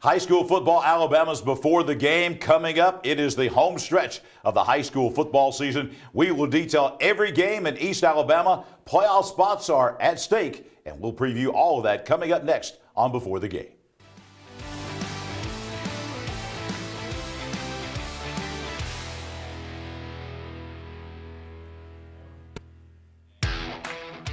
High school football, Alabama's before the game coming up. It is the home stretch of the high school football season. We will detail every game in East Alabama. Playoff spots are at stake, and we'll preview all of that coming up next on Before the Game.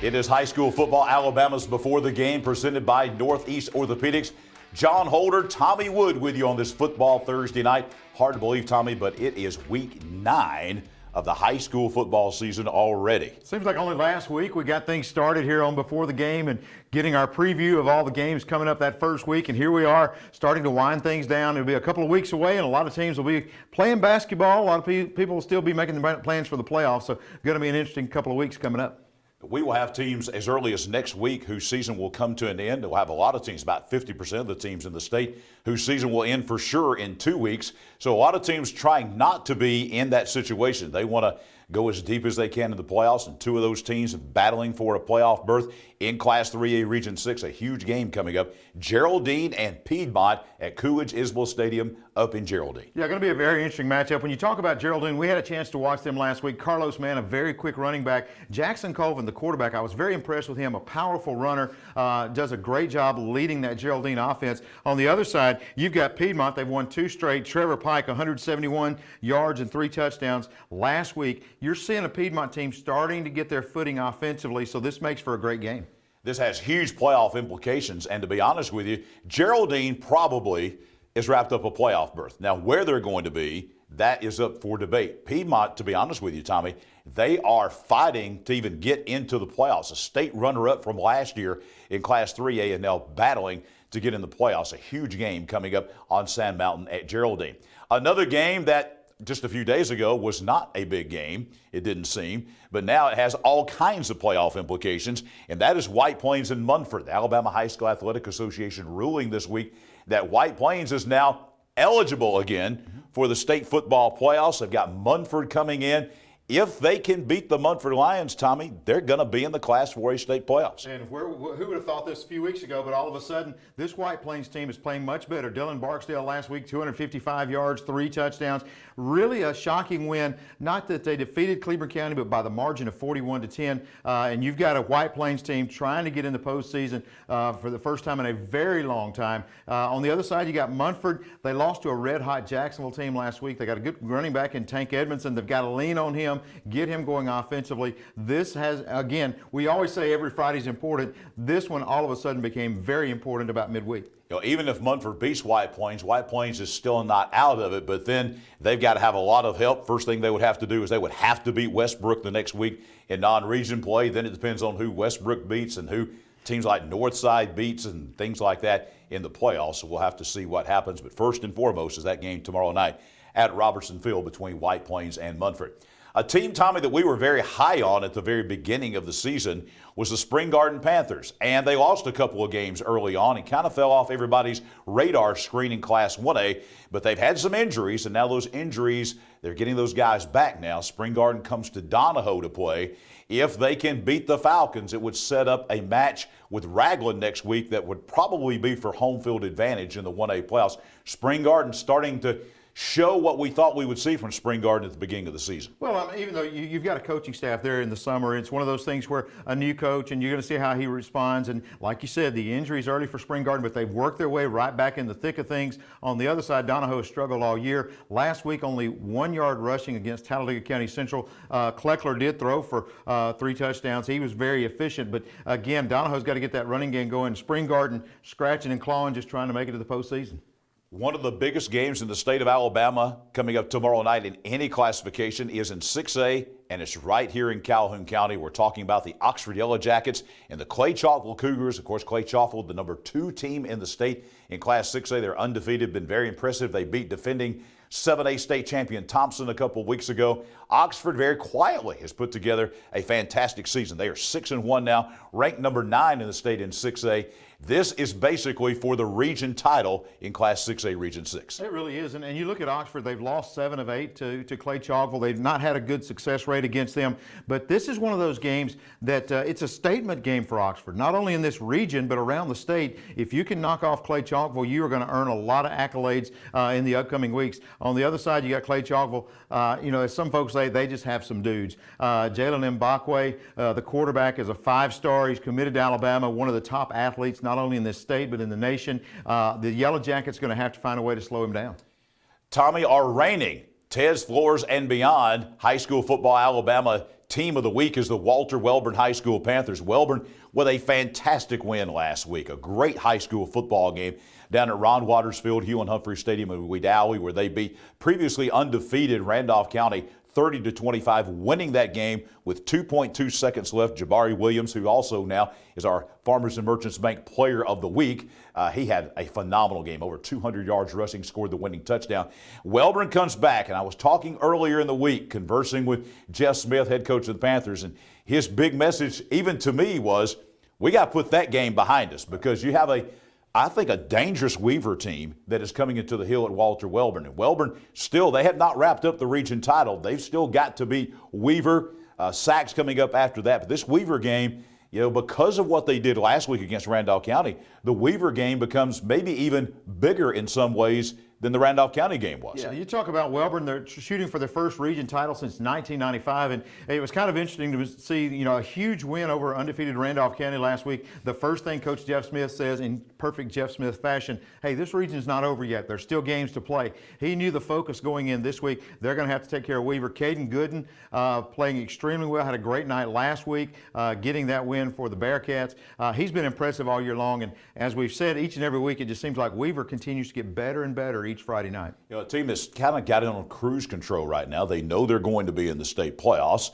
It is high school football, Alabama's before the game, presented by Northeast Orthopedics. John Holder, Tommy Wood with you on this football Thursday night. Hard to believe, Tommy, but it is week 9 of the high school football season already. Seems like only last week we got things started here on Before the Game and getting our preview of all the games coming up that first week. And here we are starting to wind things down. It'll be a couple of weeks away, and a lot of teams will be playing basketball. A lot of people will still be making the plans for the playoffs. So going to be an interesting couple of weeks coming up. We will have teams as early as next week whose season will come to an end. We'll have a lot of teams, about 50% of the teams in the state, whose season will end for sure in 2 weeks. So a lot of teams trying not to be in that situation. They want to go as deep as they can in the playoffs, and 2 of those teams battling for a playoff berth in Class 3A Region 6. A huge game coming up. Geraldine and Piedmont at Coolidge-Isbell Stadium up in Geraldine. Yeah, going to be a very interesting matchup. When you talk about Geraldine, we had a chance to watch them last week. Carlos Mann, a very quick running back. Jackson Colvin, the quarterback, I was very impressed with him. A powerful runner, does a great job leading that Geraldine offense. On the other side, you've got Piedmont. They've won 2 straight. Trevor Pike, 171 yards and 3 touchdowns last week. You're seeing a Piedmont team starting to get their footing offensively, so this makes for a great game. This has huge playoff implications, and to be honest with you, Geraldine probably is wrapped up a playoff berth. Now, where they're going to be, that is up for debate. Piedmont, to be honest with you, Tommy, they are fighting to even get into the playoffs. A state runner-up from last year in Class 3A and now battling to get in the playoffs. A huge game coming up on Sand Mountain at Geraldine. Another game that just a few days ago was not a big game, it didn't seem, but now it has all kinds of playoff implications, and that is White Plains and Munford. The Alabama High School Athletic Association ruling this week that White Plains is now eligible again for the state football playoffs. They've got Munford coming in. If they can beat the Munford Lions, Tommy, they're going to be in the Class 4A state playoffs. And who would have thought this a few weeks ago, but all of a sudden, this White Plains team is playing much better. Dylan Barksdale last week, 255 yards, 3 touchdowns. Really a shocking win. Not that they defeated Cleburne County, but by the margin of 41-10. And you've got a White Plains team trying to get in the postseason for the first time in a very long time. On the other side, you got Munford. They lost to a red-hot Jacksonville team last week. They got a good running back in Tank Edmondson. They've got to lean on him, get him going offensively. This has, again, we always say every Friday's important. This one all of a sudden became very important about midweek. You know, even if Munford beats White Plains is still not out of it, but then they've got to have a lot of help. First thing they would have to do is they would have to beat Westbrook the next week in non-region play. Then it depends on who Westbrook beats and who teams like Northside beats and things like that in the playoffs. So we'll have to see what happens. But first and foremost is that game tomorrow night at Robertson Field between White Plains and Munford. A team, Tommy, that we were very high on at the very beginning of the season was the Spring Garden Panthers. And they lost a couple of games early on and kind of fell off everybody's radar screen in Class 1A. But they've had some injuries, and now those injuries, they're getting those guys back now. Spring Garden comes to Donahoe to play. If they can beat the Falcons, it would set up a match with Ragland next week that would probably be for home field advantage in the 1A playoffs. Spring Garden starting to show what we thought we would see from Spring Garden at the beginning of the season. Well, even though you've got a coaching staff there in the summer, it's one of those things where a new coach, and you're going to see how he responds. And like you said, the injuries early for Spring Garden, but they've worked their way right back in the thick of things. On the other side, Donahoe has struggled all year. Last week, only 1 yard rushing against Talladega County Central. Kleckler did throw for 3 touchdowns. He was very efficient. But again, Donahoe's got to get that running game going. Spring Garden scratching and clawing, just trying to make it to the postseason. One of the biggest games in the state of Alabama coming up tomorrow night in any classification is in 6A, and it's right here in Calhoun County. We're talking about the Oxford Yellow Jackets and the Clay Chalkville Cougars. Of course, Clay Chalkville, the number 2 team in the state in Class 6A. They're undefeated, been very impressive. They beat defending 7A state champion Thompson a couple of weeks ago. Oxford very quietly has put together a fantastic season. They are 6-1 now, ranked number 9 in the state in 6A. This is basically for the region title in Class 6A Region 6. It really is. And you look at Oxford, they've lost 7 of 8 to Clay Chalkville. They've not had a good success rate against them. But this is one of those games that it's a statement game for Oxford, not only in this region, but around the state. If you can knock off Clay Chalkville, you are going to earn a lot of accolades in the upcoming weeks. On the other side, you got Clay Chalkville. As some folks say, they just have some dudes. Jalen Mbakwe, the quarterback, is a 5-star. He's committed to Alabama, one of the top athletes, not only in this state, but in the nation. The Yellow Jackets going to have to find a way to slow him down. Tommy, our reigning Tez Floors and Beyond High School Football Alabama Team of the Week is the Walter Welborn High School Panthers. Welborn with a fantastic win last week, a great high school football game down at Ron Waters Field, Hugh and Humphrey Stadium in Wedowee, where they beat previously undefeated Randolph County 30-25, winning that game with 2.2 seconds left. Jabari Williams, who also now is our Farmers and Merchants Bank Player of the Week, he had a phenomenal game, over 200 yards rushing, scored the winning touchdown. Welborn comes back, and I was talking earlier in the week, conversing with Jeff Smith, head coach of the Panthers, and his big message, even to me, was we got to put that game behind us because you have I think a dangerous Weaver team that is coming into the hill at Walter Welborn. And Welborn still, they have not wrapped up the region title. They've still got to beat Weaver. Sachs coming up after that. But this Weaver game, because of what they did last week against Randolph County, the Weaver game becomes maybe even bigger in some ways than the Randolph County game was. Yeah, you talk about Welborn, they're shooting for their first region title since 1995, and it was kind of interesting to see, a huge win over undefeated Randolph County last week. The first thing Coach Jeff Smith says in perfect Jeff Smith fashion, hey, this region's not over yet. There's still games to play. He knew the focus going in this week. They're going to have to take care of Weaver. Caden Gooden playing extremely well, had a great night last week, getting that win for the Bearcats. He's been impressive all year long, and as we've said, each and every week, it just seems like Weaver continues to get better and better each Friday night. A team that's kind of got it on cruise control right now. They know they're going to be in the state playoffs.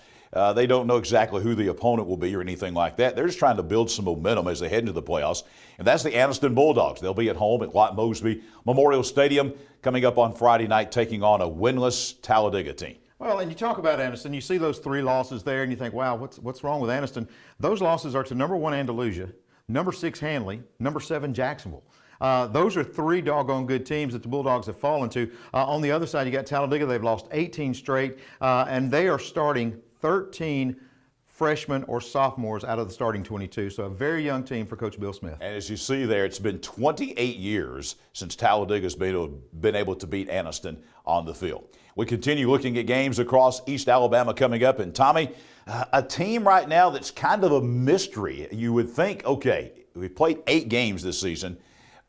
They don't know exactly who the opponent will be or anything like that. They're just trying to build some momentum as they head into the playoffs. And that's the Anniston Bulldogs. They'll be at home at Lott Mosby Memorial Stadium coming up on Friday night, taking on a winless Talladega team. Well, and you talk about Anniston, you see those 3 losses there, and you think, wow, what's wrong with Anniston? Those losses are to number 1 Andalusia, number 6 Handley, number 7 Jacksonville. Those are 3 doggone good teams that the Bulldogs have fallen to. On the other side, you got Talladega. They've lost 18 straight, and they are starting 13 freshmen or sophomores out of the starting 22. So a very young team for Coach Bill Smith. And as you see there, it's been 28 years since Talladega's been able to beat Anniston on the field. We continue looking at games across East Alabama coming up. And Tommy, a team right now that's kind of a mystery. You would think, okay, we've played 8 games this season,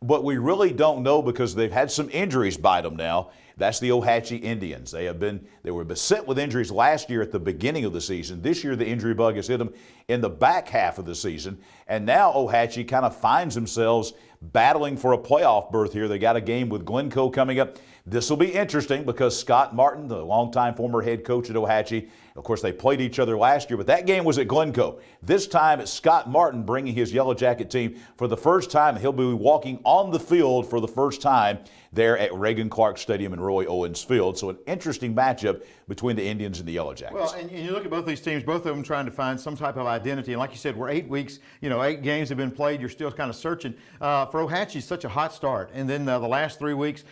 but we really don't know because they've had some injuries bite them now. That's the Ohatchee Indians. They were beset with injuries last year at the beginning of the season. This year, the injury bug has hit them in the back half of the season. And now Ohatchee kind of finds themselves battling for a playoff berth here. They got a game with Glencoe coming up. This will be interesting because Scott Martin, the longtime former head coach at Ohatchee, of course, they played each other last year, but that game was at Glencoe. This time, it's Scott Martin bringing his Yellow Jacket team for the first time. He'll be walking on the field for the first time there at Reagan Clark Stadium in Roy Owens Field. So an interesting matchup between the Indians and the Yellow Jackets. Well, and you look at both these teams, both of them trying to find some type of identity. And like you said, we're 8 weeks, 8 games have been played. You're still kind of searching. For Ohatchee, such a hot start. And then the last 3 weeks,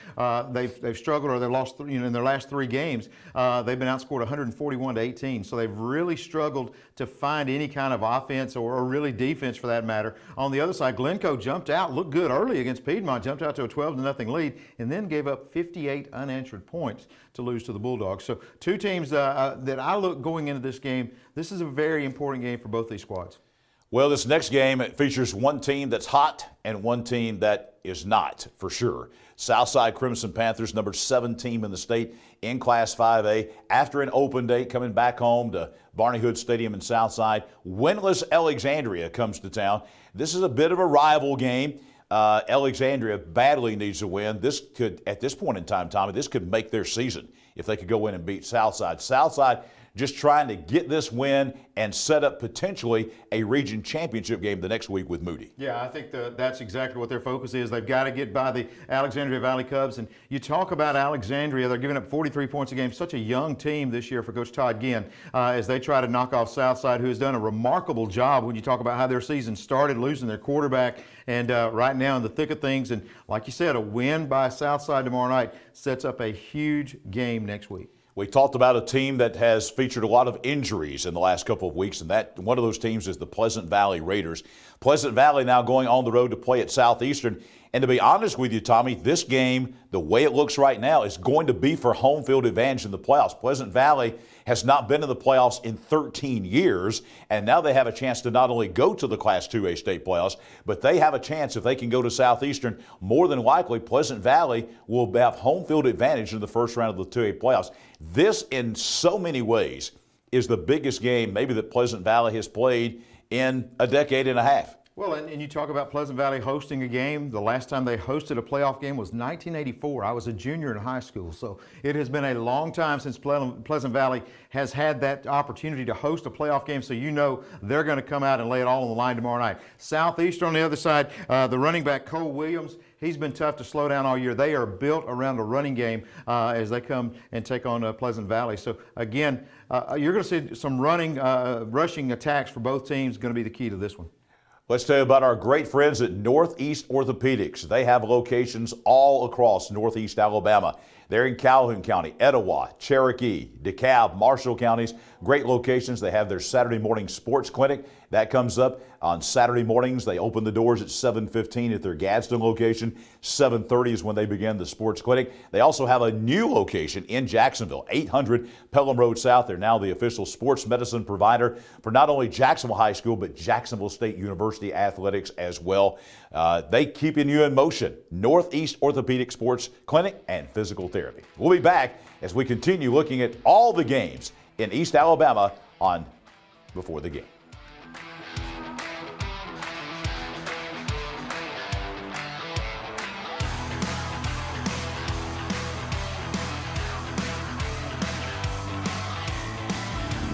they've struggled or they've lost, in their last 3 games. They've been outscored 141-18. So they've really struggled to find any kind of offense or really defense for that matter. On the other side, Glencoe jumped out, looked good early against Piedmont, jumped out to a 12-0 lead, and then gave up 58 unanswered points to lose to the Bulldogs. So 2 teams that I look going into this game, this is a very important game for both these squads. Well, this next game features one team that's hot and one team that is not, for sure. Southside Crimson Panthers, number 7 team in the state in Class 5A. After an open date, coming back home to Barney Hood Stadium in Southside, winless Alexandria comes to town. This is a bit of a rival game. Alexandria badly needs a win. This could, at this point in time, Tommy, this could make their season if they could go in and beat Southside. Southside just trying to get this win and set up potentially a region championship game the next week with Moody. Yeah, I think that's exactly what their focus is. They've got to get by the Alexandria Valley Cubs. And you talk about Alexandria, they're giving up 43 points a game. Such a young team this year for Coach Todd Ginn as they try to knock off Southside, who has done a remarkable job when you talk about how their season started, losing their quarterback, and right now in the thick of things. And like you said, a win by Southside tomorrow night sets up a huge game next week. We talked about a team that has featured a lot of injuries in the last couple of weeks, and that one of those teams is the Pleasant Valley Raiders. Pleasant Valley now going on the road to play at Southeastern. And to be honest with you, Tommy, this game, the way it looks right now, is going to be for home field advantage in the playoffs. Pleasant Valley has not been in the playoffs in 13 years, and now they have a chance to not only go to the Class 2A state playoffs, but they have a chance if they can go to Southeastern. More than likely, Pleasant Valley will have home field advantage in the first round of the 2A playoffs. This, in so many ways, is the biggest game maybe that Pleasant Valley has played in a decade and a half. Well, and you talk about Pleasant Valley hosting a game. The last time they hosted a playoff game was 1984. I was a junior in high school, so it has been a long time since Pleasant Valley has had that opportunity to host a playoff game, so you know they're going to come out and lay it all on the line tomorrow night. Southeastern on the other side, the running back Cole Williams, he's been tough to slow down all year. They are built around a running game as they come and take on Pleasant Valley. So again, you're going to see some rushing attacks for both teams going to be the key to this one. Let's tell you about our great friends at Northeast Orthopedics. They have locations all across Northeast Alabama. They're in Calhoun County, Etowah, Cherokee, DeKalb, Marshall counties. Great locations. They have their Saturday morning sports clinic. That comes up on Saturday mornings. They open the doors at 7:15 at their Gadsden location. 7:30 is when they begin the sports clinic. They also have a new location in Jacksonville, 800 Pelham Road South. They're now the official sports medicine provider for not only Jacksonville High School, but Jacksonville State University athletics as well. They keeping you in motion. Northeast Orthopedic Sports Clinic and Physical Therapy. We'll be back as we continue looking at all the games in East Alabama on Before the Game.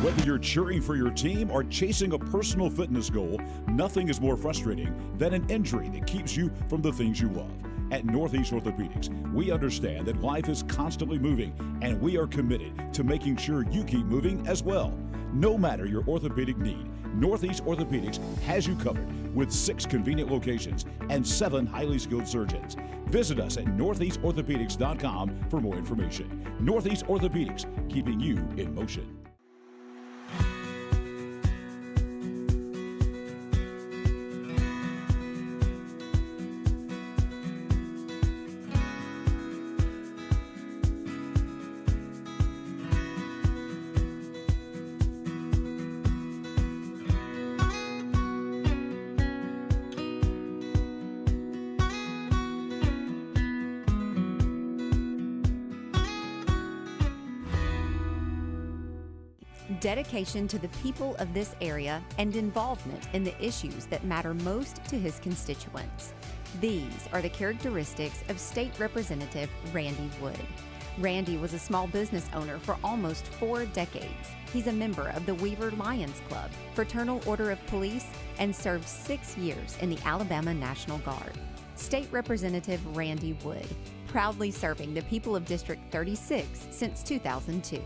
Whether you're cheering for your team or chasing a personal fitness goal, nothing is more frustrating than an injury that keeps you from the things you love. At Northeast Orthopedics, we understand that life is constantly moving, and we are committed to making sure you keep moving as well. No matter your orthopedic need, Northeast Orthopedics has you covered with 6 convenient locations and 7 highly skilled surgeons. Visit us at northeastorthopedics.com for more information. Northeast Orthopedics, keeping you in motion. Dedication to the people of this area and involvement in the issues that matter most to his constituents. These are the characteristics of State Representative Randy Wood. Randy was a small business owner for almost 4 decades. He's a member of the Weaver Lions Club, Fraternal Order of Police, and served 6 years in the Alabama National Guard. State Representative Randy Wood, proudly serving the people of District 36 since 2002.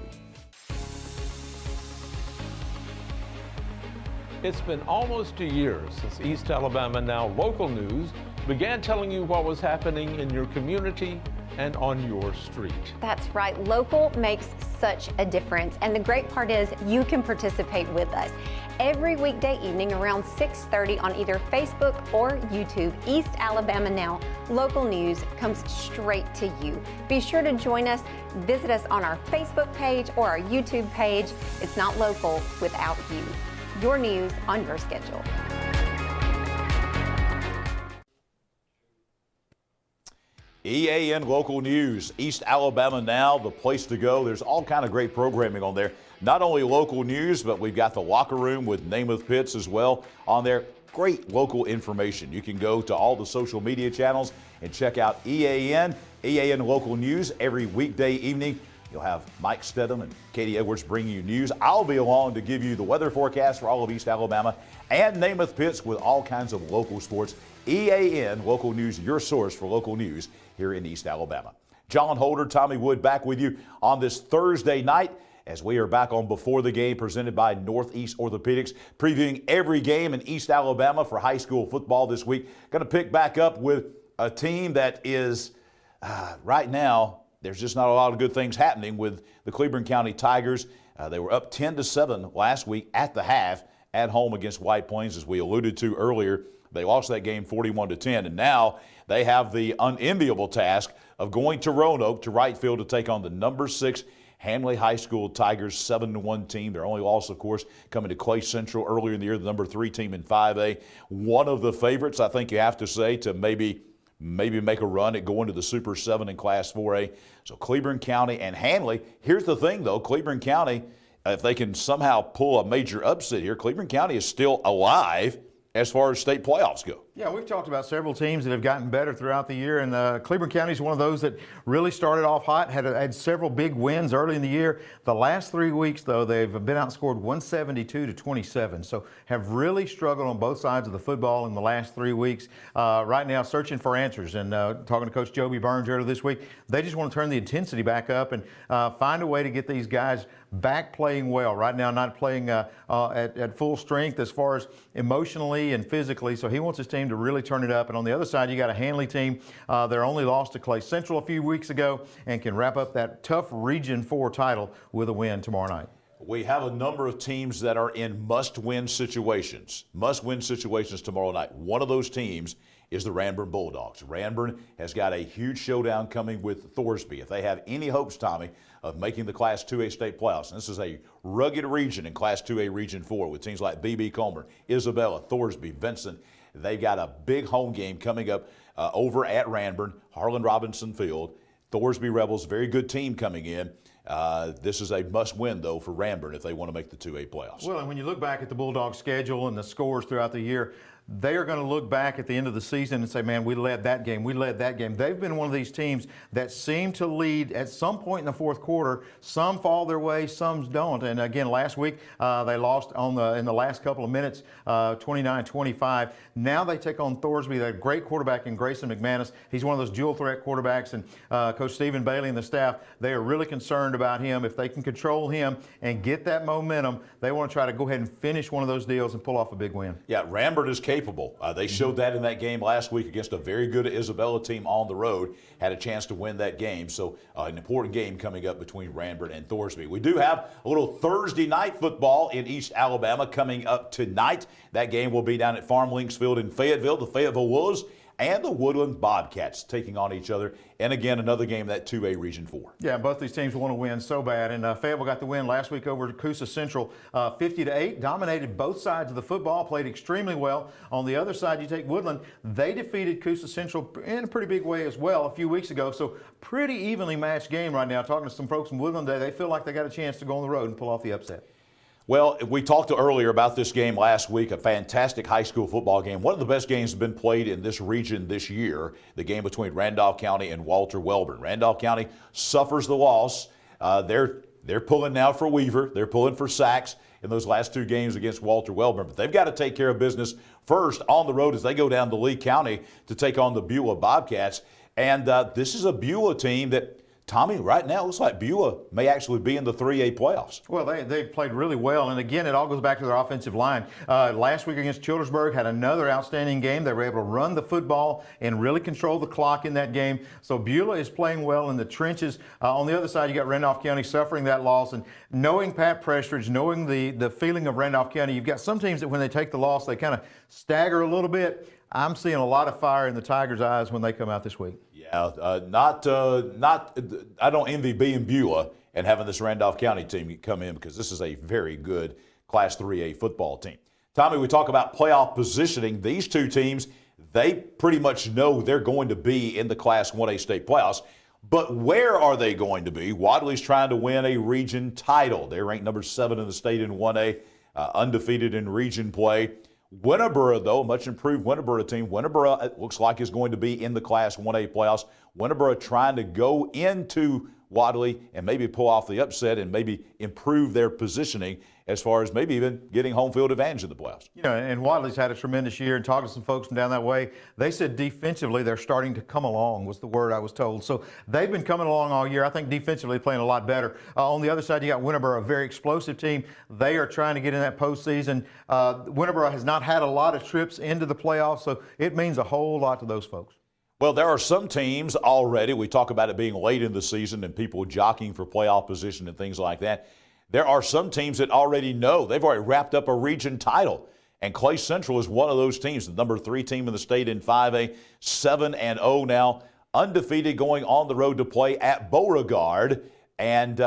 It's been almost a year since East Alabama Now Local News began telling you what was happening in your community and on your street. That's right. Local makes such a difference. And the great part is you can participate with us. Every weekday evening around 6:30 on either Facebook or YouTube, East Alabama Now Local News comes straight to you. Be sure to join us. Visit us on our Facebook page or our YouTube page. It's not local without you. Your news on your schedule. EAN Local News, East Alabama Now, the place to go. There's all kind of great programming on there. Not only local news, but we've got the locker room with Namath Pitts as well on there. Great local information. You can go to all the social media channels and check out EAN Local News every weekday evening. You'll have Mike Stedham and Katie Edwards bringing you news. I'll be along to give you the weather forecast for all of East Alabama and Namath Pitts with all kinds of local sports. EAN, Local News, your source for local news here in East Alabama. John Holder, Tommy Wood back with you on this Thursday night as we are back on Before the Game presented by Northeast Orthopedics, previewing every game in East Alabama for high school football this week. Going to pick back up with a team that is right now, there's just not a lot of good things happening with the Cleburne County Tigers. They were up 10-7 last week at the half at home against White Plains, as we alluded to earlier. They lost that game 41-10, and now they have the unenviable task of going to Roanoke to Wright Field to take on the number 6 Handley High School Tigers 7-1 team. Their only loss, of course, coming to Clay Central earlier in the year, the number 3 team in 5A. One of the favorites, I think you have to say, to maybe make a run at going to the Super 7 in Class 4A. So Cleburne County and Handley. Here's the thing, though. Cleburne County, if they can somehow pull a major upset here, Cleburne County is still alive as far as state playoffs go. Yeah, we've talked about several teams that have gotten better throughout the year, and Cleburne County is one of those that really started off hot, had several big wins early in the year. The last 3 weeks, though, they've been outscored 172-27, so have really struggled on both sides of the football in the last 3 weeks. Right now, searching for answers, and talking to Coach Joby Burns earlier this week, they just want to turn the intensity back up and find a way to get these guys back playing well. Right now, not playing at full strength as far as emotionally and physically, so he wants his team to really turn it up. And on the other side, you got a Handley team. They're only lost to Clay Central a few weeks ago and can wrap up that tough Region 4 title with a win tomorrow night. We have a number of teams that are in must-win situations tomorrow night. One of those teams is the Ranburne Bulldogs. Ranburne has got a huge showdown coming with Thorsby. If they have any hopes, Tommy, of making the Class 2A state playoffs, and this is a rugged region in Class 2A Region 4 with teams like B.B. Comer, Isabella, Thorsby, Vincent. They've got a big home game coming up over at Ranburne, Harlan Robinson Field. Thorsby Rebels, very good team coming in. This is a must-win, though, for Ranburne if they want to make the 2A playoffs. Well, and when you look back at the Bulldogs' schedule and the scores throughout the year, they are going to look back at the end of the season and say, man, we led that game. They've been one of these teams that seem to lead at some point in the fourth quarter. Some fall their way, some don't. And again, last week they lost in the last couple of minutes, 29-25. Now they take on Thorsby, that great quarterback in Grayson McManus. He's one of those dual threat quarterbacks, and Coach Stephen Bailey and the staff, they are really concerned about him. If they can control him and get that momentum, they want to try to go ahead and finish one of those deals and pull off a big win. Yeah, Ranburne is capable. They showed that in that game last week against a very good Isabella team on the road. Had a chance to win that game. So an important game coming up between Ranburne and Thorsby. We do have a little Thursday night football in East Alabama coming up tonight. That game will be down at Farm Links Field in Fayetteville. The Fayetteville Wolves and the Woodland Bobcats taking on each other. And again, another game, that 2A Region 4. Yeah, both these teams want to win so bad. And Fayetteville got the win last week over Coosa Central, 50-8. Dominated both sides of the football, played extremely well. On the other side, you take Woodland. They defeated Coosa Central in a pretty big way as well a few weeks ago. So pretty evenly matched game right now. Talking to some folks from Woodland today, they feel like they got a chance to go on the road and pull off the upset. Well, we talked earlier about this game last week, a fantastic high school football game. One of the best games has been played in this region this year, the game between Randolph County and Walter Welborn. Randolph County suffers the loss. They're pulling now for Weaver. They're pulling for Sachs in those last 2 games against Walter Welborn. But they've got to take care of business first on the road as they go down to Lee County to take on the Beulah Bobcats. And this is a Beulah team that, Tommy, right now it looks like Beulah may actually be in the 3A playoffs. Well, they've played really well, and again, it all goes back to their offensive line. Last week against Childersburg, had another outstanding game. They were able to run the football and really control the clock in that game. So Beulah is playing well in the trenches. On the other side, you got Randolph County suffering that loss, and knowing Pat Prestridge, knowing the feeling of Randolph County, you've got some teams that when they take the loss, they kind of stagger a little bit. I'm seeing a lot of fire in the Tigers' eyes when they come out this week. Yeah, I don't envy being Beulah and having this Randolph County team come in, because this is a very good Class 3A football team. Tommy, we talk about playoff positioning. These two teams, they pretty much know they're going to be in the Class 1A state playoffs. But where are they going to be? Wadley's trying to win a region title. They're ranked number 7 in the state in 1A, undefeated in region play. Winterboro, though, much improved Winterboro team. Winterboro, it looks like, is going to be in the Class 1A playoffs. Winterboro trying to go into Wadley and maybe pull off the upset and maybe improve their positioning as far as maybe even getting home field advantage in the playoffs. You know, and Wadley's had a tremendous year, and talking to some folks from down that way, they said defensively they're starting to come along, was the word I was told. So they've been coming along all year. I think defensively playing a lot better. On the other side, you got Winterboro, a very explosive team. They are trying to get in that postseason. Winterboro has not had a lot of trips into the playoffs, so it means a whole lot to those folks. Well, there are some teams already, we talk about it being late in the season and people jockeying for playoff position and things like that. There are some teams that already know. They've already wrapped up a region title. And Clay Central is one of those teams, the number 3 team in the state in 5A, 7-0 now, undefeated, going on the road to play at Beauregard. And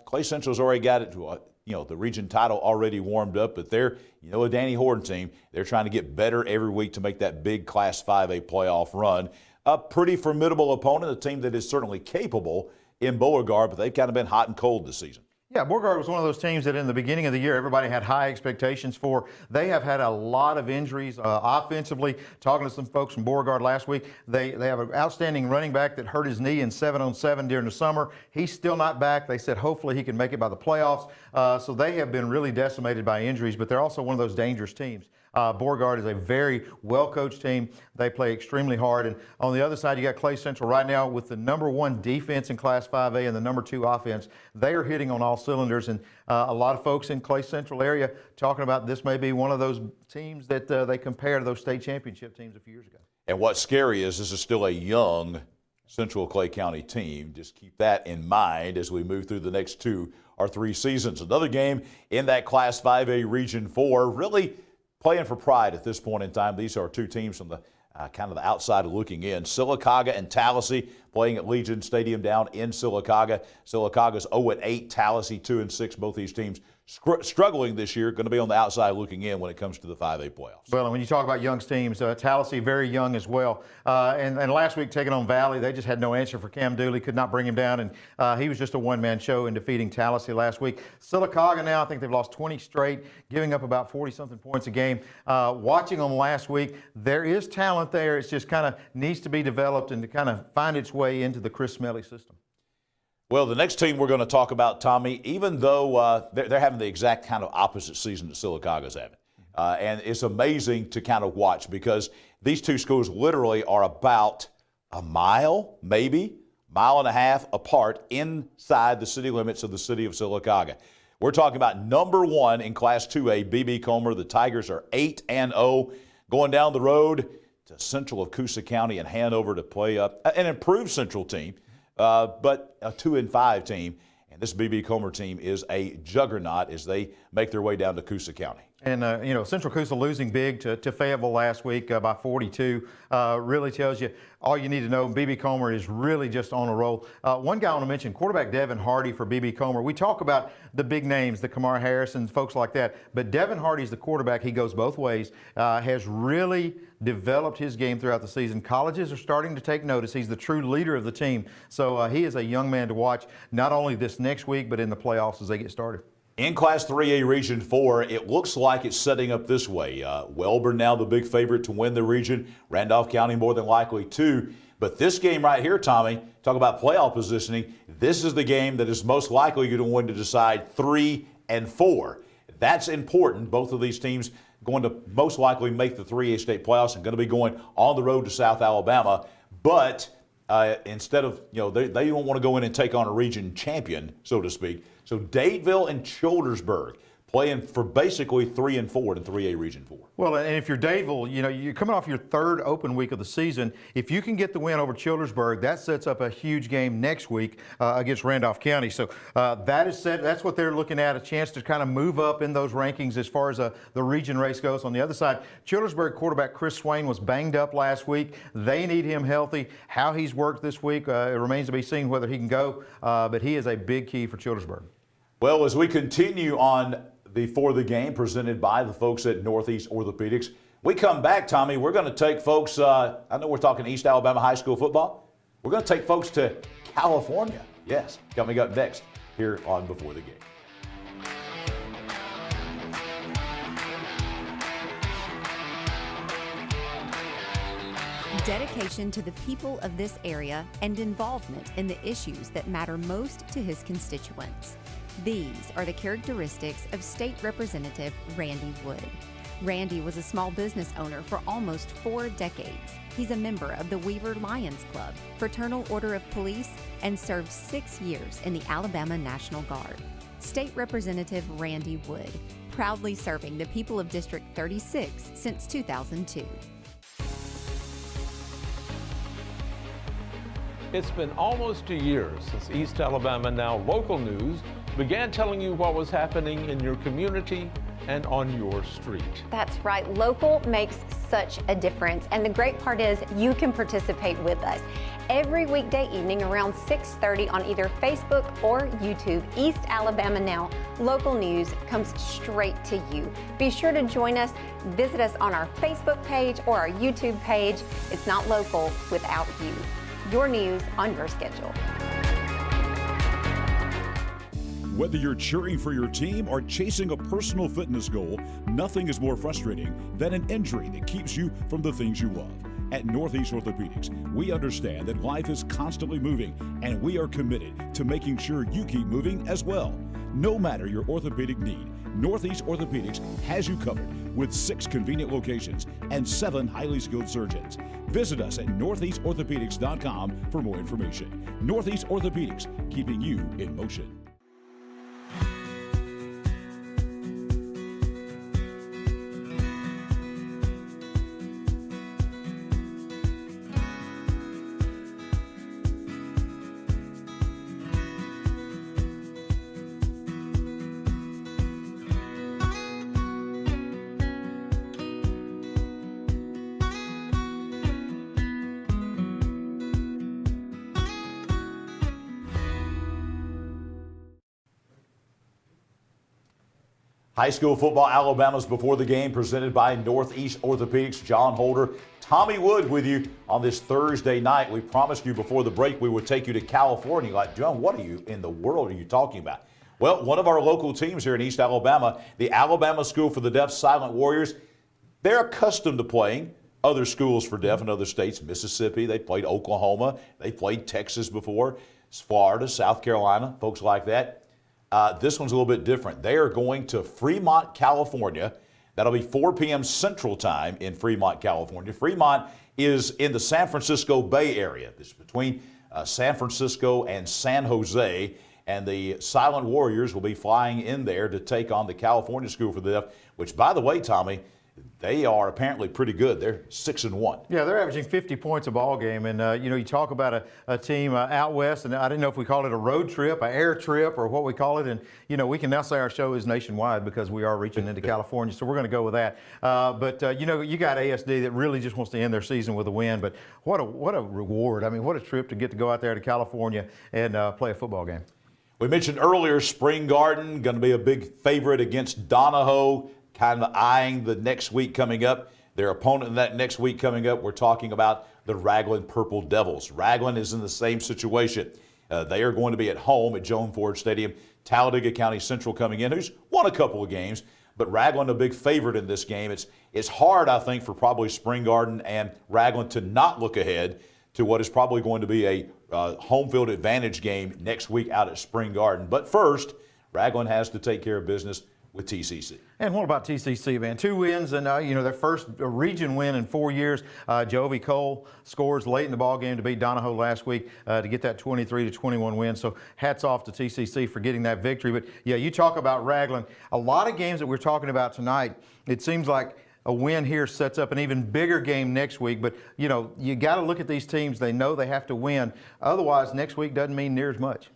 Clay Central's already got it, the region title already warmed up, but they're, a Danny Horton team. They're trying to get better every week to make that big Class 5A playoff run. A pretty formidable opponent, a team that is certainly capable in Beauregard, but they've kind of been hot and cold this season. Yeah, Beauregard was one of those teams that in the beginning of the year everybody had high expectations for. They have had a lot of injuries offensively. Talking to some folks from Beauregard last week, they have an outstanding running back that hurt his knee in 7-on-7 during the summer. He's still not back. They said hopefully he can make it by the playoffs. So they have been really decimated by injuries, but they're also one of those dangerous teams. Beauregard is a very well-coached team. They play extremely hard. And on the other side, you got Clay Central right now with the number 1 defense in Class 5A and the number 2 offense. They are hitting on all cylinders. And a lot of folks in Clay Central area talking about this may be one of those teams that they compare to those state championship teams a few years ago. And what's scary is this is still a young Central Clay County team. Just keep that in mind as we move through the next 2 or 3 seasons. Another game in that Class 5A Region 4, really playing for pride at this point in time. These are 2 teams from the kind of the outside looking in. Sylacauga and Tallassee playing at Legion Stadium down in Sylacauga. Sylacauga's 0-8, Tallassee 2-6. Both these teams struggling this year, going to be on the outside looking in when it comes to the 5A playoffs. Well, and when you talk about young teams, Tallassee very young as well. And last week taking on Valley, they just had no answer for Cam Dooley, could not bring him down, and he was just a one-man show in defeating Tallassee last week. Sylacauga now, I think they've lost 20 straight, giving up about 40-something points a game. Watching them last week, there is talent there. It's just kind of needs to be developed and to kind of find its way into the Chris Smelly system. Well, the next team we're going to talk about, Tommy, even though they're having the exact kind of opposite season that Sylacauga's having. And it's amazing to kind of watch because these 2 schools literally are about a mile, maybe, mile and a half apart inside the city limits of the city of Sylacauga. We're talking about number 1 in Class 2A, B.B. Comer. The Tigers are 8-0, going down the road to Central of Coosa County and Hanover to play up an improved Central team. But a 2-5 team, and this B.B. Comer team is a juggernaut as they make their way down to Coosa County. And, Central Coosa losing big to Fayetteville last week by 42 really tells you all you need to know. B.B. Comer is really just on a roll. One guy I want to mention, quarterback Devin Hardy for B.B. Comer. We talk about the big names, the Kamar Harrison, folks like that, but Devin Hardy's the quarterback. He goes both ways, has really developed his game throughout the season. Colleges are starting to take notice. He's the true leader of the team. So he is a young man to watch, not only this next week, but in the playoffs as they get started. In Class 3A Region 4, it looks like it's setting up this way. Wellborn now the big favorite to win the region. Randolph County more than likely too. But this game right here, Tommy, talk about playoff positioning, this is the game that is most likely going to win to decide 3 and 4. That's important. Both of these teams going to most likely make the 3A state playoffs and going to be going on the road to South Alabama. But instead of, they don't want to go in and take on a region champion, so to speak. So Dadeville and Childersburg playing for basically 3 and 4 in 3A Region 4. Well, and if you're Dadeville, you're coming off your 3rd open week of the season. If you can get the win over Childersburg, that sets up a huge game next week against Randolph County. So that is set. That's what they're looking at, a chance to kind of move up in those rankings as far as the region race goes. On the other side, Childersburg quarterback Chris Swain was banged up last week. They need him healthy. How he's worked this week, it remains to be seen whether he can go, but he is a big key for Childersburg. Well, as we continue on For the Game presented by the folks at Northeast Orthopedics, we come back, Tommy, we're going to take folks, I know we're talking East Alabama High School football. We're going to take folks to California. Yes, coming up next here on Before the Game. Dedication to the people of this area and involvement in the issues that matter most to his constituents. These are the characteristics of State Representative Randy Wood. Randy was a small business owner for almost 4 decades. He's a member of the Weaver Lions Club, Fraternal Order of Police, and served 6 years in the Alabama National Guard. State Representative Randy Wood, proudly serving the people of District 36 since 2002. It's been almost a year since East Alabama Now Local News began telling you what was happening in your community and on your street. That's right, local makes such a difference. And the great part is you can participate with us. Every weekday evening around 6:30 on either Facebook or YouTube, East Alabama Now Local News comes straight to you. Be sure to join us. Visit us on our Facebook page or our YouTube page. It's not local without you. Your news on your schedule. Whether you're cheering for your team or chasing a personal fitness goal, nothing is more frustrating than an injury that keeps you from the things you love. At Northeast Orthopedics, we understand that life is constantly moving, and we are committed to making sure you keep moving as well. No matter your orthopedic need, Northeast Orthopedics has you covered with 6 convenient locations and 7 highly skilled surgeons. Visit us at northeastorthopedics.com for more information. Northeast Orthopedics, keeping you in motion. High school football, Alabama's Before the Game, presented by Northeast Orthopedics. John Holder, Tommy Wood with you on this Thursday night. We promised you before the break we would take you to California. Like, John, what are you in the world are you talking about? Well, one of our local teams here in East Alabama, the Alabama School for the Deaf Silent Warriors, they're accustomed to playing other schools for deaf in other states. Mississippi, they played Oklahoma, they played Texas before, Florida, South Carolina, folks like that. This one's a little bit different. They are going to Fremont, California. That'll be 4 p.m. Central Time in Fremont, California. Fremont is in the San Francisco Bay Area. It's between San Francisco and San Jose, and the Silent Warriors will be flying in there to take on the California School for the Deaf, which, by the way, Tommy, they are apparently pretty good. They're 6-1. Yeah, they're averaging 50 points a ball game, and you talk about a team out west, and I didn't know if we called it a road trip, an air trip, or what we call it. And we can now say our show is nationwide because we are reaching into California, so we're going to go with that. But you got ASD that really just wants to end their season with a win. But what a reward! I mean, what a trip to get to go out there to California and play a football game. We mentioned earlier Spring Garden going to be a big favorite against Donahoe. Kind of eyeing the next week coming up. Their opponent in that next week coming up, we're talking about the Ragland Purple Devils. Ragland is in the same situation. They are going to be at home at Joan Ford Stadium. Talladega County Central coming in, who's won a couple of games, but Ragland a big favorite in this game. It's hard, I think, for probably Spring Garden and Ragland to not look ahead to what is probably going to be a home field advantage game next week out at Spring Garden. But first, Ragland has to take care of business with TCC. And what about TCC, man? 2 wins and, their first region win in 4 years. Jovi Cole scores late in the ball game to beat Donahoe last week to get that 23-21 win. So hats off to TCC for getting that victory. But, yeah, you talk about Ragland. A lot of games that we're talking about tonight, it seems like a win here sets up an even bigger game next week. But, you got to look at these teams. They know they have to win. Otherwise, next week doesn't mean near as much.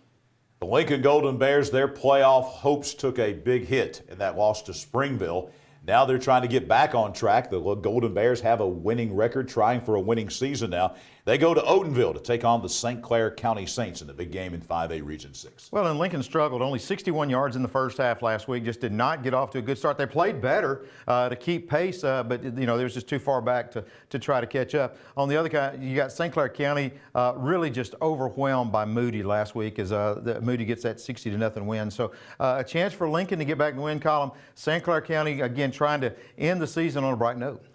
The Lincoln Golden Bears, their playoff hopes took a big hit in that loss to Springville. Now they're trying to get back on track. The Golden Bears have a winning record, trying for a winning season now. They go to Odenville to take on the St. Clair County Saints in the big game in 5A Region 6. Well, and Lincoln struggled. Only 61 yards in the first half last week. Just did not get off to a good start. They played better to keep pace, but, they was just too far back to try to catch up. On the other side, you got St. Clair County really just overwhelmed by Moody last week as Moody gets that 60-0 win. So a chance for Lincoln to get back in the win column. St. Clair County, again, trying to end the season on a bright note.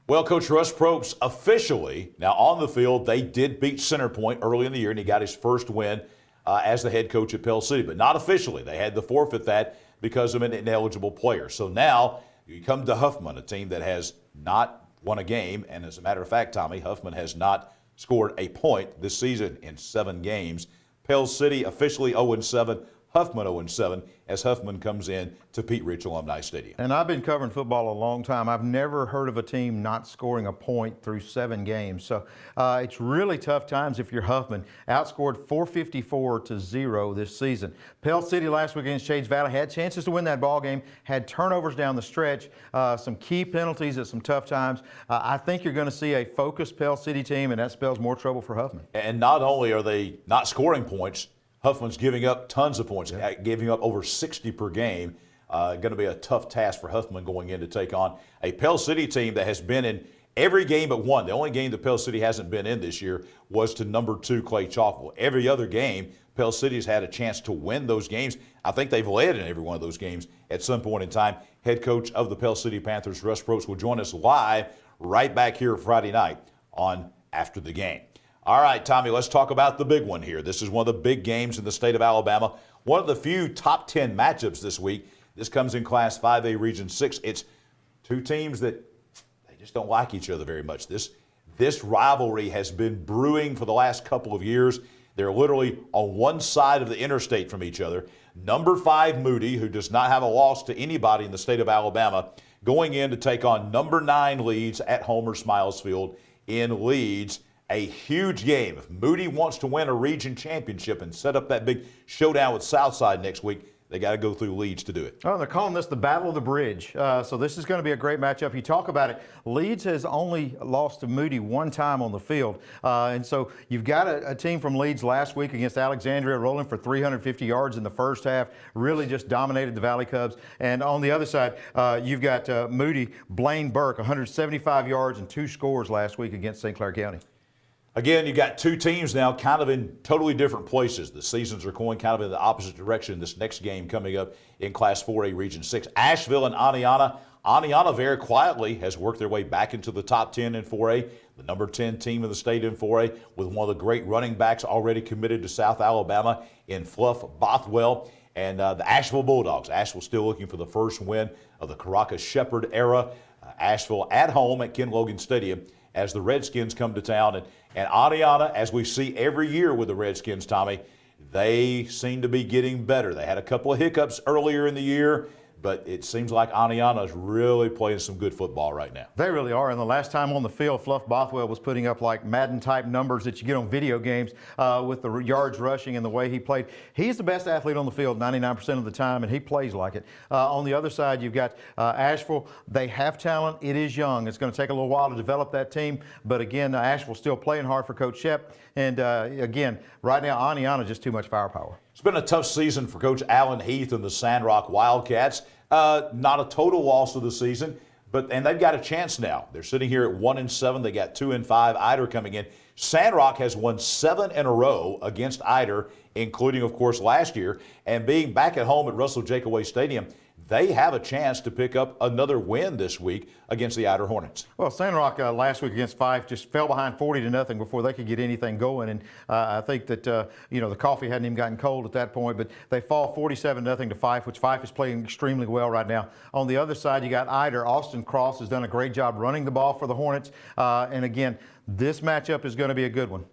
Well, Coach Russ Probst officially, now on the field, they did beat Center Point early in the year, and he got his first win as the head coach at Pell City, but not officially. They had to forfeit that because of an ineligible player. So now you come to Huffman, a team that has not won a game, and as a matter of fact, Tommy, Huffman has not scored a point this season in 7 games. Pell City officially 0-7, Huffman 0-7, as Huffman comes in to Pete Rich Alumni Stadium. And I've been covering football a long time. I've never heard of a team not scoring a point through 7 games. So it's really tough times if you're Huffman. Outscored 454-0 this season. Pell City last week against Shades Valley had chances to win that ball game, had turnovers down the stretch, some key penalties at some tough times. I think you're going to see a focused Pell City team, and that spells more trouble for Huffman. And not only are they not scoring points, Huffman's giving up tons of points, giving up over 60 per game. Going to be a tough task for Huffman going in to take on a Pell City team that has been in every game but one. The only game that Pell City hasn't been in this year was to number 2 Clay Chalkville. Every other game, Pell City's had a chance to win those games. I think they've led in every one of those games at some point in time. Head coach of the Pell City Panthers, Russ Probst, will join us live right back here Friday night on After the Game. All right, Tommy, let's talk about the big one here. This is one of the big games in the state of Alabama. One of the few top 10 matchups this week. This comes in Class 5A Region 6. It's 2 teams that they just don't like each other very much. This rivalry has been brewing for the last couple of years. They're literally on one side of the interstate from each other. Number 5 Moody, who does not have a loss to anybody in the state of Alabama, going in to take on number 9 Leeds at Homer Smiles Field in Leeds. A huge game. If Moody wants to win a region championship and set up that big showdown with Southside next week, they got to go through Leeds to do it. Oh, they're calling this the Battle of the Bridge. So this is going to be a great matchup. You talk about it. Leeds has only lost to Moody 1 time on the field. And so you've got a team from Leeds last week against Alexandria rolling for 350 yards in the first half. Really just dominated the Valley Cubs. And on the other side, you've got Moody, Blaine Burke, 175 yards and 2 scores last week against St. Clair County. Again, you got 2 teams now kind of in totally different places. The seasons are going kind of in the opposite direction. This next game coming up in Class 4A Region 6. Asheville and Aniana. Aniana very quietly has worked their way back into the top 10 in 4A. The number 10 team in the state in 4A with one of the great running backs already committed to South Alabama in Fluff Bothwell. And the Asheville Bulldogs. Asheville still looking for the first win of the Caracas Shepherd era. Asheville at home at Ken Logan Stadium as the Redskins come to town. And Aniana, as we see every year with the Redskins, Tommy, they seem to be getting better. They had a couple of hiccups earlier in the year, but it seems like Aniana is really playing some good football right now. They really are. And the last time on the field, Fluff Bothwell was putting up like Madden-type numbers that you get on video games with the yards rushing and the way he played. He's the best athlete on the field 99% of the time, and he plays like it. On the other side, you've got Asheville. They have talent. It is young. It's going to take a little while to develop that team. But again, Asheville's still playing hard for Coach Shep. And again, right now, Aniana just too much firepower. It's been a tough season for Coach Allen Heath and the Sandrock Wildcats. Not a total loss of the season, and they've got a chance now. They're sitting here at 1-7. They got 2-5. Eider coming in. Sandrock has won 7 in a row against Eider, including, of course, last year. And being back at home at Russell Jacobway Stadium, they have a chance to pick up another win this week against the Eider Hornets. Well, Sandrock last week against Fife just fell behind 40-0 before they could get anything going. And I think that, the coffee hadn't even gotten cold at that point. But they fall 47-0 to Fife, which Fife is playing extremely well right now. On the other side, you got Eider. Austin Cross has done a great job running the ball for the Hornets. And again, this matchup is going to be a good one.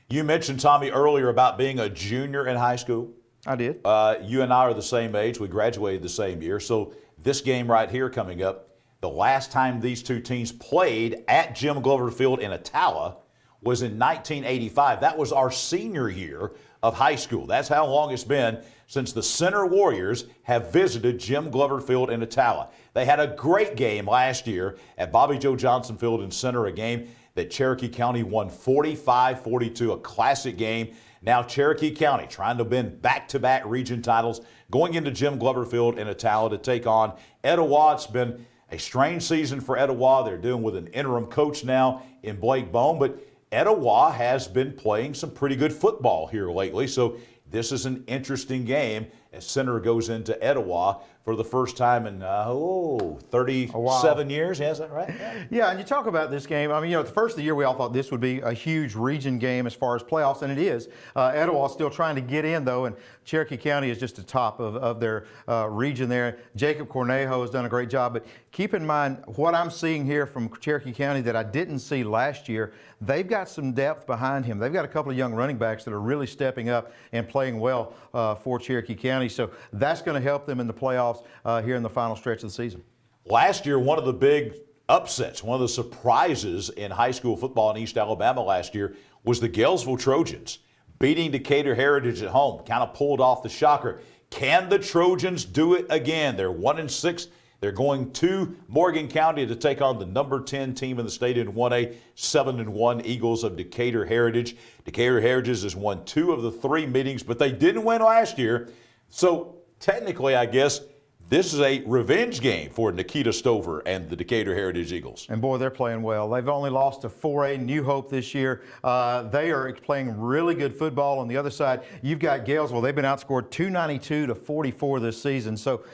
You mentioned, Tommy, earlier about being a junior in high school. I did. You and I are the same age. We graduated the same year. So this game right here coming up, the last time these 2 teams played at Jim Glover Field in Attala was in 1985. That was our senior year of high school. That's how long it's been since the Center Warriors have visited Jim Glover Field in Attala. They had a great game last year at Bobby Joe Johnson Field in Center, a game that Cherokee County won 45-42, a classic game. Now Cherokee County trying to win back-to-back region titles, going into Jim Glover Field in Attala to take on Etowah. It's been a strange season for Etowah. They're dealing with an interim coach now in Blake Bone, but Etowah has been playing some pretty good football here lately, so this is an interesting game as Center goes into Etowah for the first time in 37 years. Yeah, is that right? Yeah, and you talk about this game. I mean, at the first of the year, we all thought this would be a huge region game as far as playoffs, and it is. Etowah is still trying to get in, though, and Cherokee County is just the top of their region there. Jacob Cornejo has done a great job, but keep in mind what I'm seeing here from Cherokee County that I didn't see last year. They've got some depth behind him. They've got a couple of young running backs that are really stepping up and playing well for Cherokee County, so that's going to help them in the playoffs here in the final stretch of the season. Last year, one of the big upsets, one of the surprises in high school football in East Alabama last year was the Galesville Trojans beating Decatur Heritage at home. Kind of pulled off the shocker. Can the Trojans do it again? They're 1-6. They're going to Morgan County to take on the number 10 team in the state in 1A, 7-1 Eagles of Decatur Heritage. Decatur Heritage has won 2 of the 3 meetings, but they didn't win last year. So technically, I guess, this is a revenge game for Nikita Stover and the Decatur Heritage Eagles. And boy, they're playing well. They've only lost to 4A New Hope this year. They are playing really good football. On the other side, you've got Galesville. They've been outscored 292-44 this season. So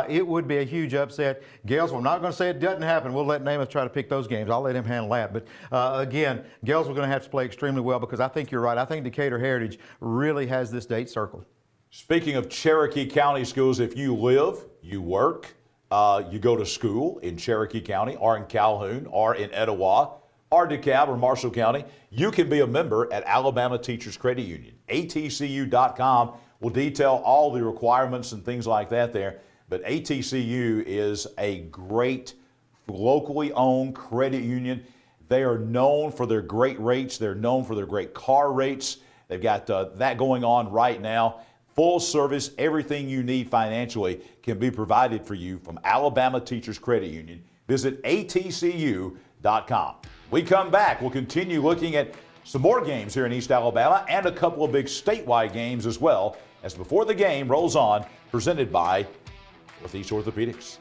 it would be a huge upset. Galesville, I'm not going to say it doesn't happen. We'll let Namath try to pick those games. I'll let him handle that. But again, Galesville going to have to play extremely well because I think you're right. I think Decatur Heritage really has this date circled. Speaking of Cherokee County schools, if you live, you work, you go to school in Cherokee County or in Calhoun or in Etowah or DeKalb or Marshall County, you can be a member at Alabama Teachers Credit Union. ATCU.com will detail all the requirements and things like that there. But ATCU is a great locally owned credit union. They are known for their great rates. They're known for their great car rates. They've got that going on right now. Full service, everything you need financially can be provided for you from Alabama Teachers Credit Union. Visit atcu.com. We come back, we'll continue looking at some more games here in East Alabama and a couple of big statewide games as well, as Before the Game rolls on, presented by Northeast Orthopedics.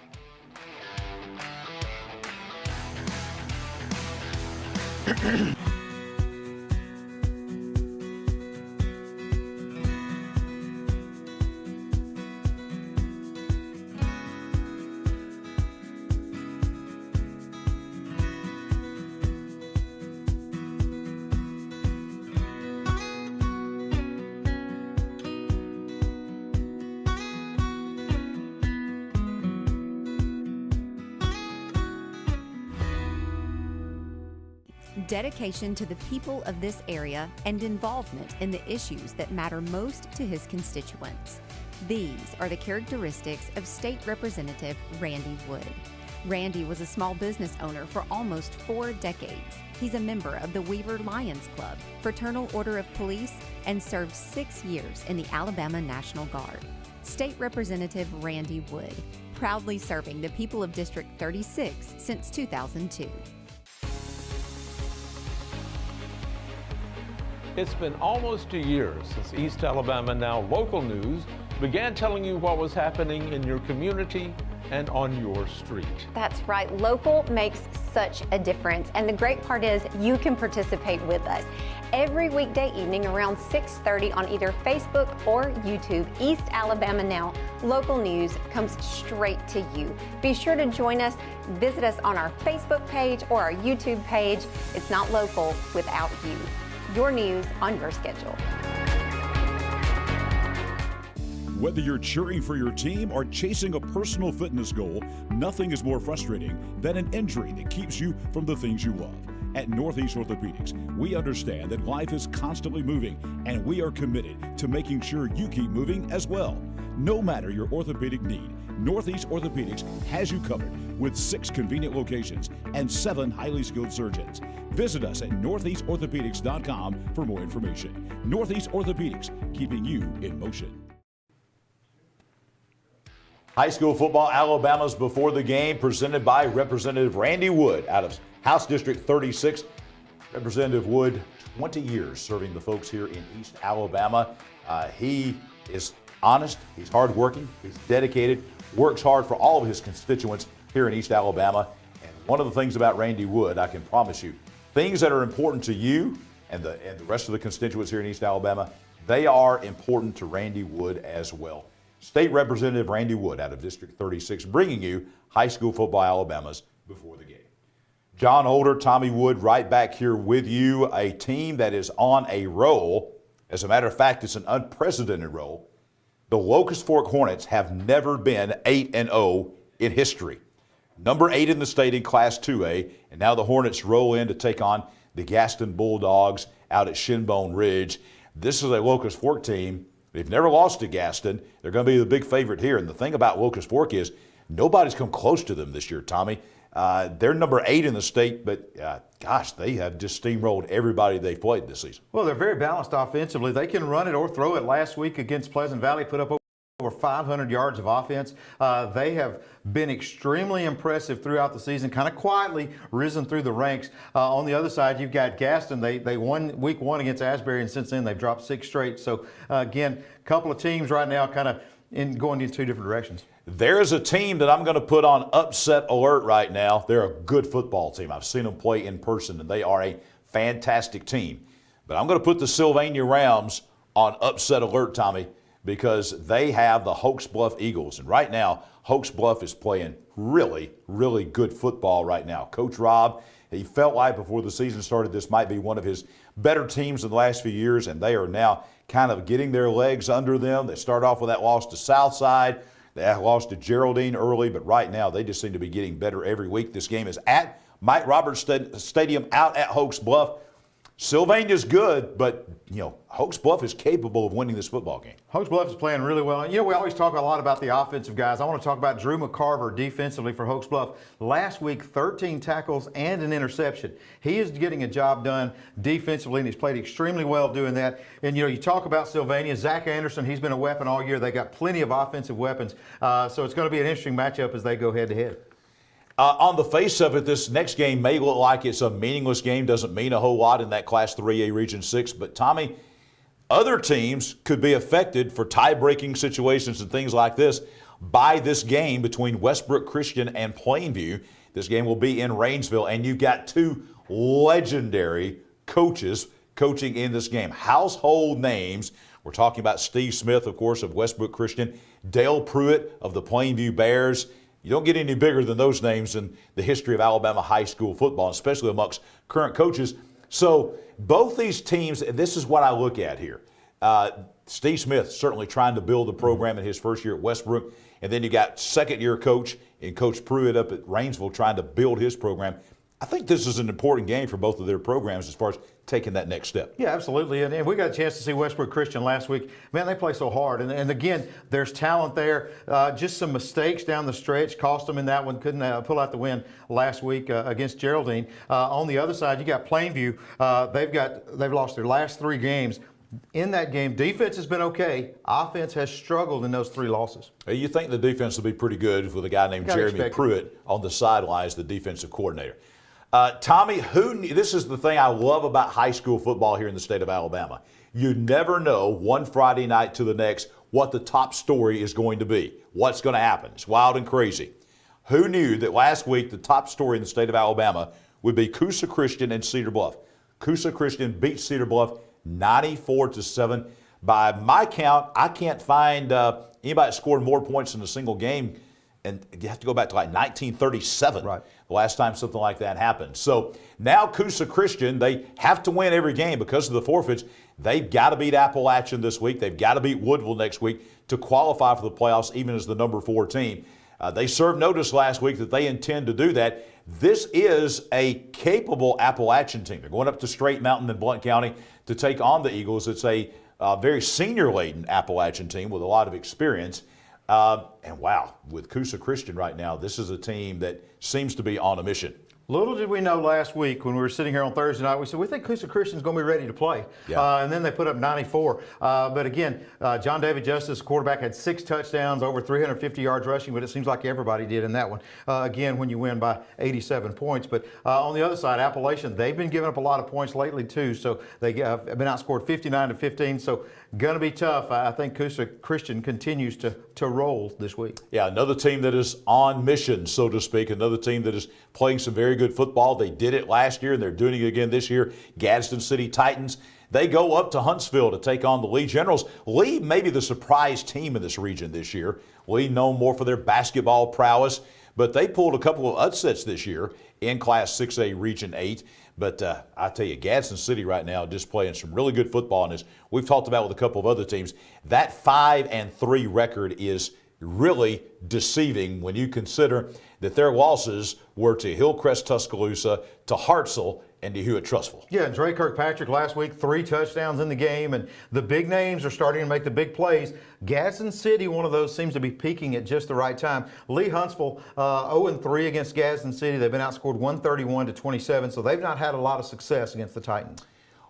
Dedication to the people of this area and involvement in the issues that matter most to his constituents. These are the characteristics of State Representative Randy Wood. Randy was a small business owner for almost 4 decades. He's a member of the Weaver Lions Club, Fraternal Order of Police, and served 6 years in the Alabama National Guard. State Representative Randy Wood, proudly serving the people of District 36 since 2002. It's been almost a year since East Alabama Now Local News began telling you what was happening in your community and on your street. That's right. Local makes such a difference. And the great part is you can participate with us. Every weekday evening around 6:30 on either Facebook or YouTube, East Alabama Now Local News comes straight to you. Be sure to join us. Visit us on our Facebook page or our YouTube page. It's not local without you. Your news on your schedule. Whether you're cheering for your team or chasing a personal fitness goal, nothing is more frustrating than an injury that keeps you from the things you love. At Northeast Orthopedics, we understand that life is constantly moving, and we are committed to making sure you keep moving as well. No matter your orthopedic need, Northeast Orthopedics has you covered with 6 convenient locations and 7 highly skilled surgeons. Visit us at northeastorthopedics.com for more information. Northeast Orthopedics, keeping you in motion. High school football, Alabama's Before the Game, presented by Representative Randy Wood out of House District 36. Representative Wood, 20 years serving the folks here in East Alabama. He is honest, he's hardworking, he's dedicated, works hard for all of his constituents here in East Alabama. And one of the things about Randy Wood, I can promise you, things that are important to you and the rest of the constituents here in East Alabama, they are important to Randy Wood as well. State Representative Randy Wood out of District 36, bringing you high school football Alabama's Before the Game. John Holder, Tommy Wood, right back here with you, a team that is on a roll. As a matter of fact, it's an unprecedented roll. The Locust Fork Hornets have never been 8-0 in history. Number 8 in the state in Class 2A, and now the Hornets roll in to take on the Gaston Bulldogs out at Shinbone Ridge. This is a Locust Fork team. They've never lost to Gaston. They're going to be the big favorite here. And the thing about Locust Fork is nobody's come close to them this year, Tommy. They're number 8 in the state, but gosh, they have just steamrolled everybody they've played this season. Well, they're very balanced offensively. They can run it or throw it. Last week against Pleasant Valley, put up over 500 yards of offense. They have been extremely impressive throughout the season, kind of quietly risen through the ranks. On the other side, you've got Gaston. They won week 1 against Asbury, and since then they've dropped 6 straight. So, again, a couple of teams right now kind of going in 2 different directions. There's a team that I'm going to put on upset alert right now. They're a good football team. I've seen them play in person, and they are a fantastic team. But I'm going to put the Sylvania Rams on upset alert, Tommy, because they have the Hoax Bluff Eagles. And right now, Hoax Bluff is playing really, really good football right now. Coach Rob, he felt like before the season started this might be one of his better teams in the last few years, and they are now kind of getting their legs under them. They start off with that loss to Southside. They lost to Geraldine early, but right now they just seem to be getting better every week. This game is at Mike Roberts Stadium out at Hoax Bluff. Sylvania's good, but, Hoax Bluff is capable of winning this football game. Hoax Bluff is playing really well. We always talk a lot about the offensive guys. I want to talk about Drew McCarver defensively for Hoax Bluff. Last week, 13 tackles and an interception. He is getting a job done defensively, and he's played extremely well doing that. And, you talk about Sylvania. Zach Anderson, he's been a weapon all year. They got plenty of offensive weapons. So it's going to be an interesting matchup as they go head-to-head. On the face of it, this next game may look like it's a meaningless game, doesn't mean a whole lot in that Class 3A Region 6. But, Tommy, other teams could be affected for tie-breaking situations and things like this by this game between Westbrook Christian and Plainview. This game will be in Rainsville, and you've got 2 legendary coaches coaching in this game. Household names. We're talking about Steve Smith, of course, of Westbrook Christian, Dale Pruitt of the Plainview Bears. You don't get any bigger than those names in the history of Alabama high school football, especially amongst current coaches. So both these teams, this is what I look at here. Steve Smith certainly trying to build the program in his first year at Westbrook. And then you got second-year coach and Coach Pruitt up at Rainsville trying to build his program. I think this is an important game for both of their programs as far as taking that next step. Yeah, absolutely. And we got a chance to see Westbrook Christian last week. Man, they play so hard. And again, there's talent there. Just some mistakes down the stretch cost them in that one. Couldn't pull out the win last week against Geraldine. On the other side, you got Plainview. They've lost their last 3 games. In that game, defense has been okay. Offense has struggled in those 3 losses. You think the defense will be pretty good with a guy named Jeremy Pruitt on the sidelines, the defensive coordinator. Tommy, this is the thing I love about high school football here in the state of Alabama. You never know one Friday night to the next what the top story is going to be, what's going to happen. It's wild and crazy. Who knew that last week the top story in the state of Alabama would be Coosa Christian and Cedar Bluff? Coosa Christian beat Cedar Bluff 94-7. By my count, I can't find anybody that scored more points in a single game, and you have to go back to like 1937. Right. The last time something like that happened. So now Coosa Christian, they have to win every game because of the forfeits. They've got to beat Appalachian this week. They've got to beat Woodville next week to qualify for the playoffs, even as the number 4 team. They served notice last week that they intend to do that. This is a capable Appalachian team. They're going up to Straight Mountain in Blount County to take on the Eagles. It's a very senior-laden Appalachian team with a lot of experience. And wow, with Coosa Christian right now, this is a team that seems to be on a mission. Little did we know last week when we were sitting here on Thursday night, we said, we think Coosa Christian's going to be ready to play. Yeah. And then they put up 94. But again, John David Justice, quarterback, had 6 touchdowns, over 350 yards rushing, but it seems like everybody did in that one. Again, when you win by 87 points. But on the other side, Appalachian, they've been giving up a lot of points lately too. So they have been outscored 59-15. So going to be tough. I think Coosa Christian continues to roll this week. Yeah, another team that is on mission, so to speak. Another team that is playing some very good football. They did it last year, and they're doing it again this year. Gadsden City Titans. They go up to Huntsville to take on the Lee Generals. Lee may be the surprise team in this region this year. Lee known more for their basketball prowess, but they pulled a couple of upsets this year in Class 6A Region 8. But I tell you, Gadsden City right now just playing some really good football. And as we've talked about with a couple of other teams, that 5-3 record is really deceiving when you consider that their losses were to Hillcrest Tuscaloosa, to Hartselle, and to Hewitt-Trussville. Yeah, and Dre Kirkpatrick last week, 3 touchdowns in the game, and the big names are starting to make the big plays. Gadsden City, one of those, seems to be peaking at just the right time. Lee Huntsville, 0-3 against Gadsden City. They've been outscored 131-27, so they've not had a lot of success against the Titans.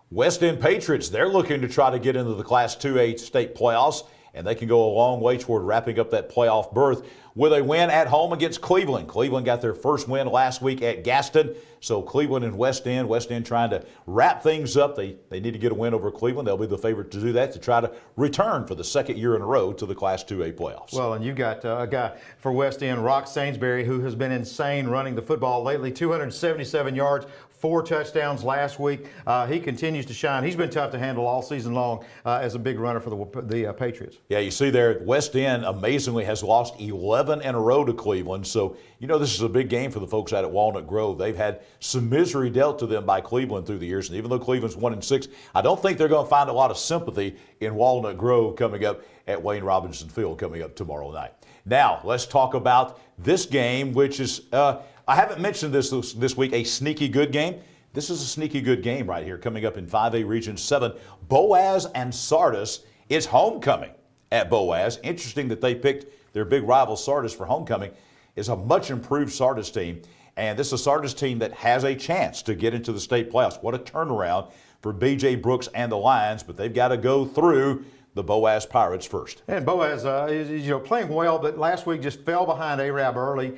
West End Patriots, they're looking to try to get into the Class 2A state playoffs, and they can go a long way toward wrapping up that playoff berth with a win at home against Cleveland. Cleveland got their first win last week at Gaston, so Cleveland and West End trying to wrap things up. They need to get a win over Cleveland. They'll be the favorite to do that, to try to return for the second year in a row to the Class 2A playoffs. Well, and you've got a guy for West End, Rock Sainsbury, who has been insane running the football lately, 277 yards, 4 touchdowns last week. He continues to shine. He's been tough to handle all season long as a big runner for the Patriots. Yeah, you see there, West End amazingly has lost 11 in a row to Cleveland. So, you know, this is a big game for the folks out at Walnut Grove. They've had some misery dealt to them by Cleveland through the years. And even though Cleveland's 1-6, I don't think they're going to find a lot of sympathy in Walnut Grove coming up at Wayne Robinson Field coming up tomorrow night. Now, let's talk about this game, which is, I haven't mentioned this week, a sneaky good game. This is a sneaky good game right here coming up in 5A Region 7. Boaz and Sardis. It's homecoming at Boaz. Interesting that they picked their big rival Sardis for homecoming. It's a much improved Sardis team. And this is a Sardis team that has a chance to get into the state playoffs. What a turnaround for B.J. Brooks and the Lions, but they've got to go through the Boaz Pirates first. And Boaz is playing well, but last week just fell behind Arab early,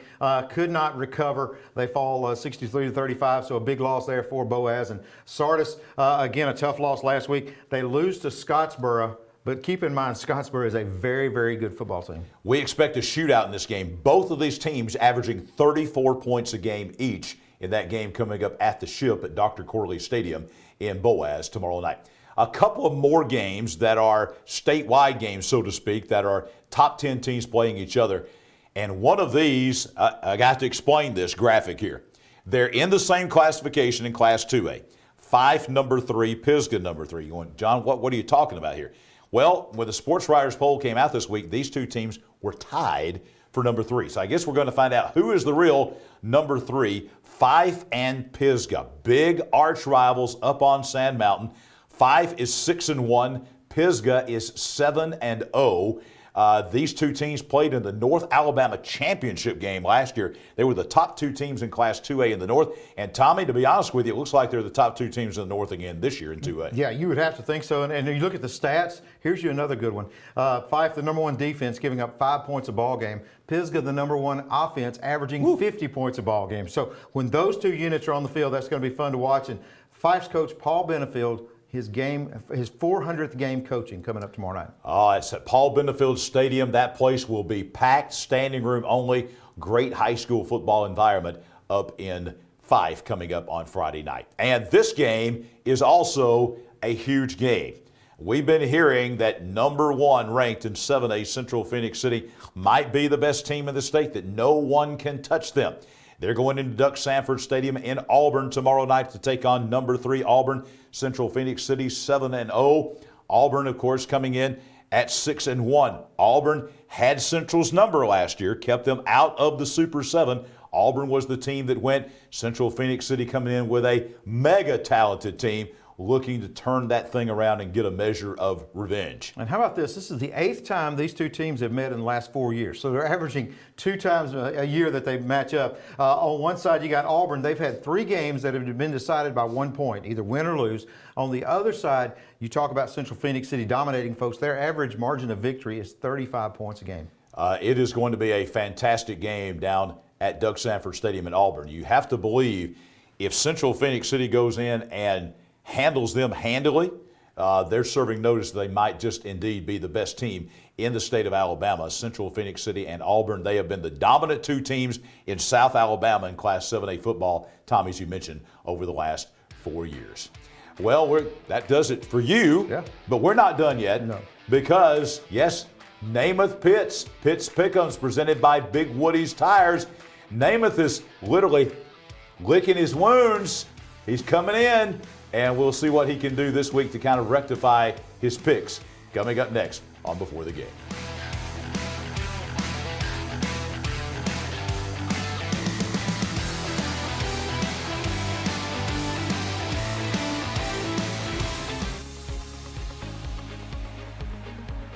could not recover. They fall 63-35, so a big loss there for Boaz. And Sardis, again, a tough loss last week. They lose to Scottsboro, but keep in mind, Scottsboro is a very, very good football team. We expect a shootout in this game. Both of these teams averaging 34 points a game each in that game coming up at the Ship at Dr. Corley Stadium in Boaz tomorrow night. A couple of more games that are statewide games, so to speak, that are top 10 teams playing each other. And one of these, I got to explain this graphic here. They're in the same classification in Class 2A. Fife number 3, Pisgah number 3. You're going, John, what are you talking about here? Well, when the Sports Writers poll came out this week, these two teams were tied for number 3. So I guess we're going to find out who is the real number 3, Fife and Pisgah. Big arch rivals up on Sand Mountain. Fife is 6-1. Pisgah is 7-0. These two teams played in the North Alabama Championship game last year. They were the top 2 teams in Class 2A in the North. And Tommy, to be honest with you, it looks like they're the top 2 teams in the North again this year in 2A. Yeah, you would have to think so. And you look at the stats, here's you another good one. Fife, the number 1 defense, giving up 5 points a ball game. Pisgah, the number 1 offense, averaging 50 points a ball game. So when those 2 units are on the field, that's going to be fun to watch. And Fife's coach, Paul Benefield, his 400th game coaching coming up tomorrow night. Oh, it's at Paul Benefield Stadium. That place will be packed, standing room only. Great high school football environment up in Fife coming up on Friday night. And this game is also a huge game. We've been hearing that number 1 ranked in 7A Central Phoenix City might be the best team in the state, that no one can touch them. They're going into Duck Sanford Stadium in Auburn tomorrow night to take on number 3 Auburn. Central Phoenix City 7-0. Auburn, of course, coming in at 6-1. Auburn had Central's number last year, kept them out of the Super 7. Auburn was the team that went. Central Phoenix City coming in with a mega talented team, looking to turn that thing around and get a measure of revenge. And how about this? This is the 8th time these two teams have met in the last 4 years. So they're averaging 2 times a year that they match up. On one side, you got Auburn. They've had 3 games that have been decided by 1 point, either win or lose. On the other side, you talk about Central Phoenix City dominating folks. Their average margin of victory is 35 points a game. It is going to be a fantastic game down at Doug Sanford Stadium in Auburn. You have to believe if Central Phoenix City goes in and handles them handily, they're serving notice they might just indeed be the best team in the state of Alabama. Central Phoenix City and Auburn, they have been the dominant 2 teams in South Alabama in Class 7A football, Tommy, as you mentioned, over the last 4 years. Well, that does it for you, Yeah. but we're not done yet. No. Because, yes, Namath Pitts Pick'ems presented by Big Woody's Tires. Namath is literally licking his wounds. He's coming in, and we'll see what he can do this week to kind of rectify his picks. Coming up next on Before the Game.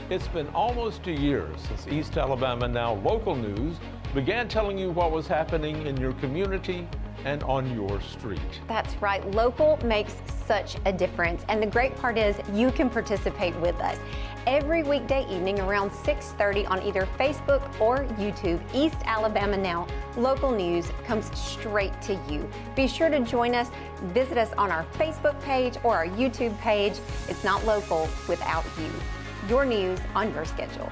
It's been almost a year since East Alabama Now Local News began telling you what was happening in your community and on your street. That's right. Local makes such a difference. And the great part is you can participate with us. Every weekday evening around 6:30 on either Facebook or YouTube, East Alabama Now Local News comes straight to you. Be sure to join us. Visit us on our Facebook page or our YouTube page. It's not local without you. Your news on your schedule.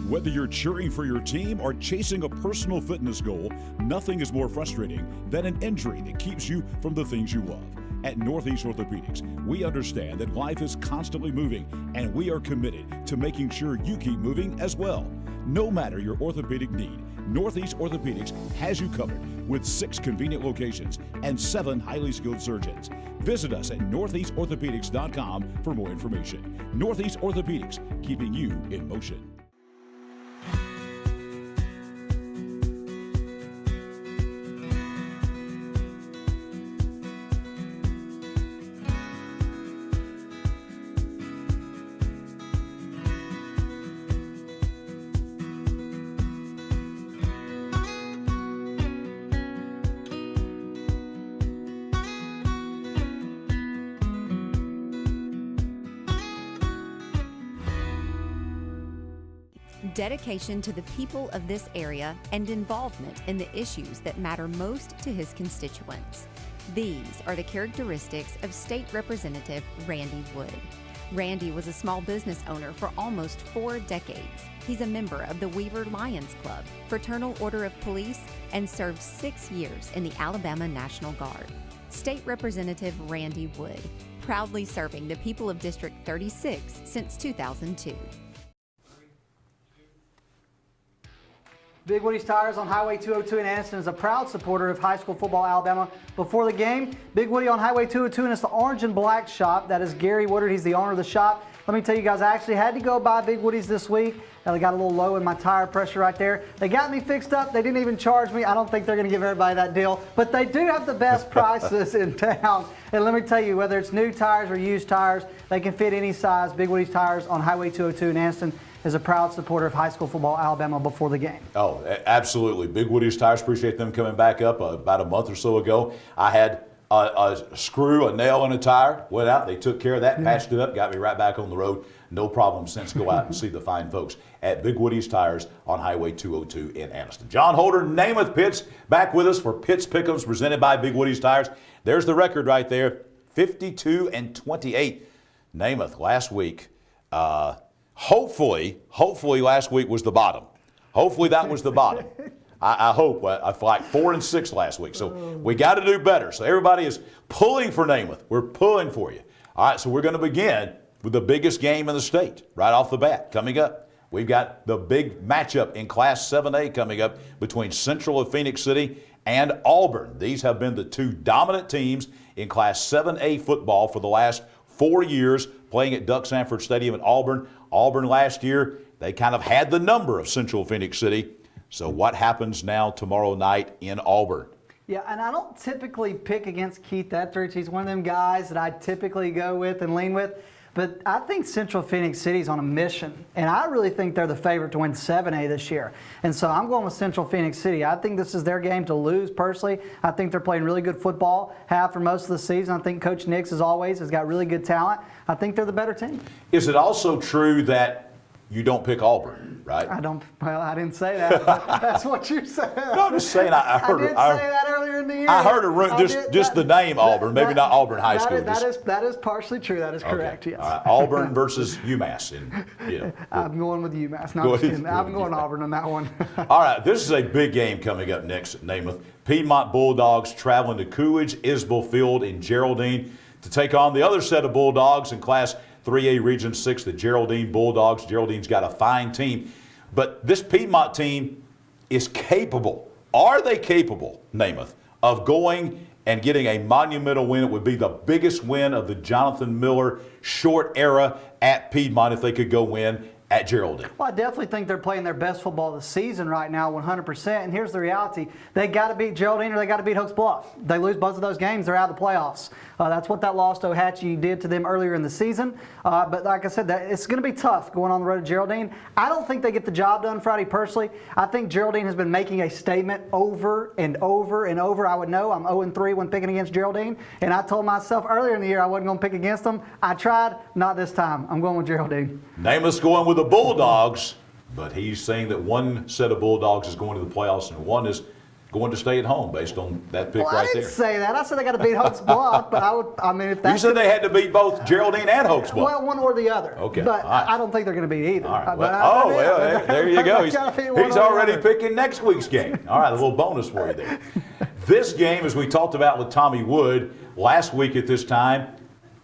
Whether you're cheering for your team or chasing a personal fitness goal, nothing is more frustrating than an injury that keeps you from the things you love. At Northeast Orthopedics, we understand that life is constantly moving, and we are committed to making sure you keep moving as well. No matter your orthopedic need, Northeast Orthopedics has you covered with 6 convenient locations and 7 highly skilled surgeons. Visit us at northeastorthopedics.com for more information. Northeast Orthopedics, keeping you in motion. Dedication to the people of this area and involvement in the issues that matter most to his constituents. These are the characteristics of State Representative Randy Wood. Randy was a small business owner for almost 4 decades. He's a member of the Weaver Lions Club, Fraternal Order of Police, and served 6 years in the Alabama National Guard. State Representative Randy Wood, proudly serving the people of District 36 since 2002. Big Woody's Tires on Highway 202 in Anniston is a proud supporter of high school football Alabama. Before the game, Big Woody on Highway 202, and it's the Orange and Black shop. That is Gary Woodard. He's the owner of the shop. Let me tell you guys, I actually had to go buy Big Woody's this week. They got a little low in my tire pressure right there. They got me fixed up. They didn't even charge me. I don't think they're going to give everybody that deal, but they do have the best prices in town. And let me tell you, whether it's new tires or used tires, they can fit any size. Big Woody's Tires on Highway 202 in Anniston is a proud supporter of high school football Alabama before the game. Oh, absolutely. Big Woody's Tires, appreciate them coming back up about a month or so ago. I had a screw, a nail in a tire, went out, they took care of that, patched it up, got me right back on the road. No problem since. Go out and see the fine folks at Big Woody's Tires on Highway 202 in Anniston. John Holder, Namath Pitts, back with us for Pitts Pick'ems presented by Big Woody's Tires. There's the record right there, 52-28. Namath last week. Hopefully last week was the bottom. Hopefully that was the bottom. I hope. I feel like 4-6 last week. So we got to do better. So everybody is pulling for Namath. We're pulling for you. All right, so we're going to begin with the biggest game in the state right off the bat. Coming up, we've got the big matchup in Class 7A coming up between Central of Phoenix City and Auburn. These have been the 2 dominant teams in Class 7A football for the last 4 years, playing at Duck Sanford Stadium in Auburn. Auburn last year, they kind of had the number of Central Phoenix City. So what happens now tomorrow night in Auburn? Yeah, and I don't typically pick against Keith Etheridge. He's one of them guys that I typically go with and lean with. But I think Central Phoenix City's on a mission, and I really think they're the favorite to win 7A this year. And so I'm going with Central Phoenix City. I think this is their game to lose, personally. I think they're playing really good football, have for most of the season. I think Coach Nix, as always, has got really good talent. I think they're the better team. Is it also true that you don't pick Auburn, right? I didn't say that. That's what you said. No, I'm just saying I heard I did say that earlier in in the year. I heard just the name Auburn, maybe not Auburn High School. That is partially true. That is correct. Okay. Yes. All right. Auburn versus UMass. And, I'm going with UMass. No, Go I'm just ahead. kidding. I'm going Auburn on that one. All right, this is a big game coming up next at Namath. Piedmont Bulldogs traveling to Coolidge Isbell Field in Geraldine to take on the other set of Bulldogs in Class 3A Region 6, the Geraldine Bulldogs. Geraldine's got a fine team, but this Piedmont team is capable. Are they capable, Namath, of going and getting a monumental win? It would be the biggest win of the Jonathan Miller short era at Piedmont if they could go win at Geraldine. Well, I definitely think they're playing their best football of the season right now, 100%. And here's the reality. They got to beat Geraldine or they got to beat Hokes Bluff. They lose both of those games, they're out of the playoffs. That's what that loss to Ohatchee did to them earlier in the season. But like I said, it's going to be tough going on the road to Geraldine. I don't think they get the job done Friday personally. I think Geraldine has been making a statement over and over and over. I would know I'm 0-3 when picking against Geraldine. And I told myself earlier in the year I wasn't going to pick against them. I tried, not this time. I'm going with Geraldine. Namath's going with the Bulldogs, but he's saying that one set of Bulldogs is going to the playoffs and one is going to stay at home based on that pick Well, right I didn't there. say that. I said they got to beat Hokes Bluff, but if that You said they had to beat both Geraldine and Hokes Bluff. well, one or the other. Okay, But all right. I don't think they're going to beat either. All right. But There you go. They gotta beat one He's or the already other. picking next week's game. All right, a little bonus for you there. This game, as we talked about with Tommy Wood last week at this time,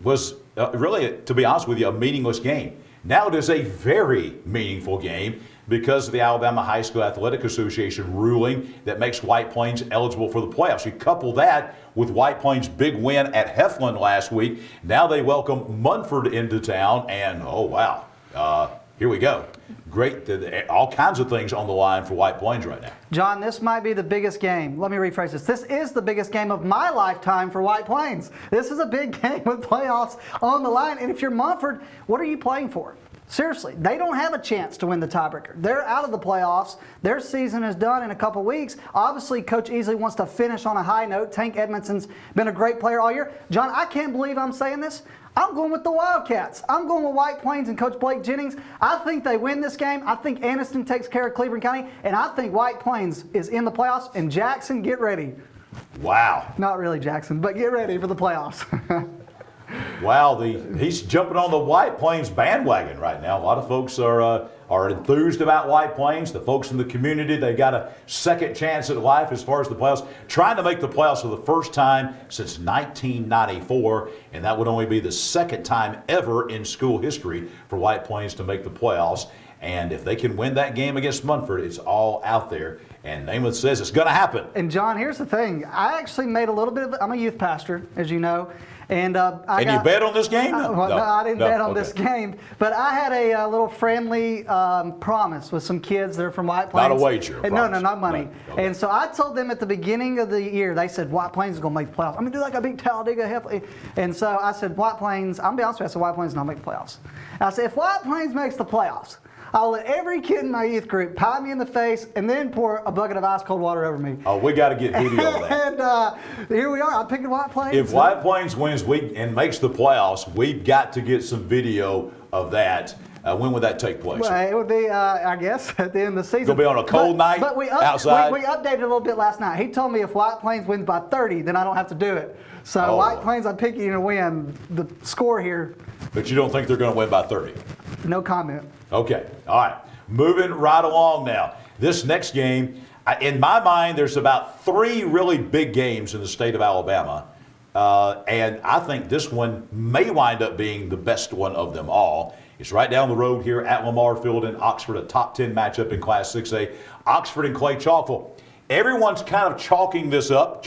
was really, to be honest with you, a meaningless game. Now it is a very meaningful game because of the Alabama High School Athletic Association ruling that makes White Plains eligible for the playoffs. You couple that with White Plains' big win at Heflin last week. Now they welcome Munford into town, and oh wow, here we go. Great, all kinds of things on the line for White Plains right now. John, this might be the biggest game. Let me rephrase this. This is the biggest game of my lifetime for White Plains. This is a big game with playoffs on the line. And if you're Munford, what are you playing for? Seriously, they don't have a chance to win the tiebreaker. They're out of the playoffs. Their season is done in a couple weeks. Obviously, Coach Easley wants to finish on a high note. Tank Edmondson's been a great player all year. John, I can't believe I'm saying this. I'm going with the Wildcats. I'm going with White Plains and Coach Blake Jennings. I think they win this game. I think Anniston takes care of Cleveland County. And I think White Plains is in the playoffs. And Jackson, get ready. Wow. Not really Jackson, but get ready for the playoffs. Wow, he's jumping on the White Plains bandwagon right now. A lot of folks are enthused about White Plains. The folks in the community, they got a second chance at life as far as the playoffs. Trying to make the playoffs for the first time since 1994, and that would only be the second time ever in school history for White Plains to make the playoffs. And if they can win that game against Munford, it's all out there. And Namath says it's going to happen. And John, here's the thing. I actually made a little bit of I'm a youth pastor, as you know. And you bet on this game? No, I didn't bet on this game. But I had a little friendly promise with some kids that are from White Plains. Not a wager, a No, promise. not money. No, okay. And so I told them at the beginning of the year, they said, White Plains is going to make the playoffs. I'm going to do like I beat Talladega heavily. And so I said, White Plains, I'm going to be honest with you, I said, White Plains is not make the playoffs. And I said, if White Plains makes the playoffs, I'll let every kid in my youth group pie me in the face and then pour a bucket of ice cold water over me. Oh, we got to get video of that. And here we are. I'm picking White Plains. If White Plains wins and makes the playoffs, we've got to get some video of that. When would that take place? Well, it would be, I guess, at the end of the season. It'll be on a cold night but we outside? We updated a little bit last night. He told me if White Plains wins by 30, then I don't have to do it. So Oh. White Plains, I'm picking you to win. The score here, But you don't think they're going to win by 30? no comment. Okay, all right. Moving right along now. This next game, in my mind, there's about 3 really big games in the state of Alabama. And I think this one may wind up being the best one of them all. It's right down the road here at Lamar Field in Oxford, a top 10 matchup in Class 6A. Oxford and Clay Chalkville. Everyone's kind of chalking this up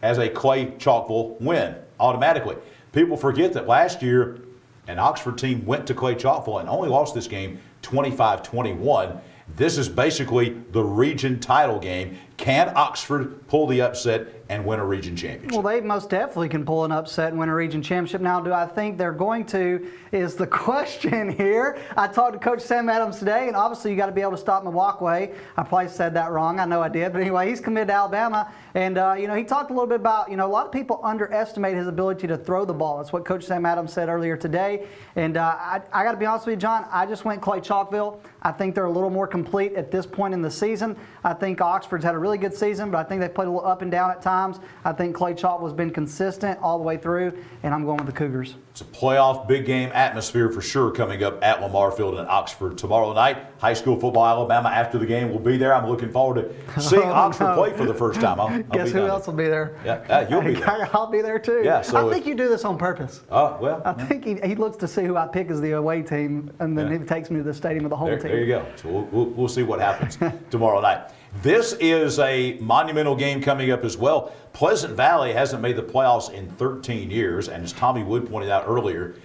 as a Clay Chalkville win automatically. People forget that last year an Oxford team went to Clay Chalkville and only lost this game 25-21. This is basically the region title game. Can Oxford pull the upset and win a region championship? Well, they most definitely can pull an upset and win a region championship. Now, do I think they're going to is the question here. I talked to Coach Sam Adams today, and obviously you got to be able to stop Milwaukee. I probably said that wrong. I know I did. But anyway, he's committed to Alabama. And, he talked a little bit about, a lot of people underestimate his ability to throw the ball. That's what Coach Sam Adams said earlier today. And I got to be honest with you, John, I just went Clay Chalkville. I think they're a little more complete at this point in the season. I think Oxford's had a really really good season, but I think they've played a little up and down at times. I think Clay Chalk has been consistent all the way through, and I'm going with the Cougars. It's a playoff big game atmosphere for sure coming up at Lamar Field in Oxford tomorrow night. High school football, Alabama after the game will be there. I'm looking forward to seeing Oxford play for the first time. I'll Guess who else will be there? Yeah, you'll be there. I'll be there too. Yeah, so I think you do this on purpose. Well, I think he looks to see who I pick as the away team, and then he takes me to the stadium with the home team. there you go. So we'll see what happens tomorrow night. This is a monumental game coming up as well. Pleasant Valley hasn't made the playoffs in 13 years, and as Tommy Wood pointed out earlier,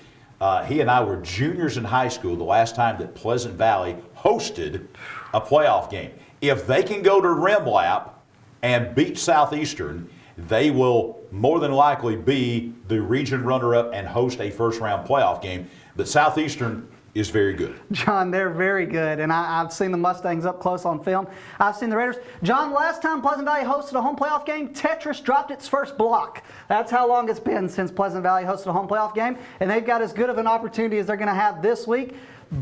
he and I were juniors in high school the last time that Pleasant Valley hosted a playoff game. If they can go to Rimlap and beat Southeastern, they will more than likely be the region runner-up and host a first-round playoff game. But Southeastern is very good. John, they're very good, and I've seen the Mustangs up close on film. I've seen the Raiders. John, last time Pleasant Valley hosted a home playoff game, Tetris dropped its first block. That's how long it's been since Pleasant Valley hosted a home playoff game, and they've got as good of an opportunity as they're going to have this week.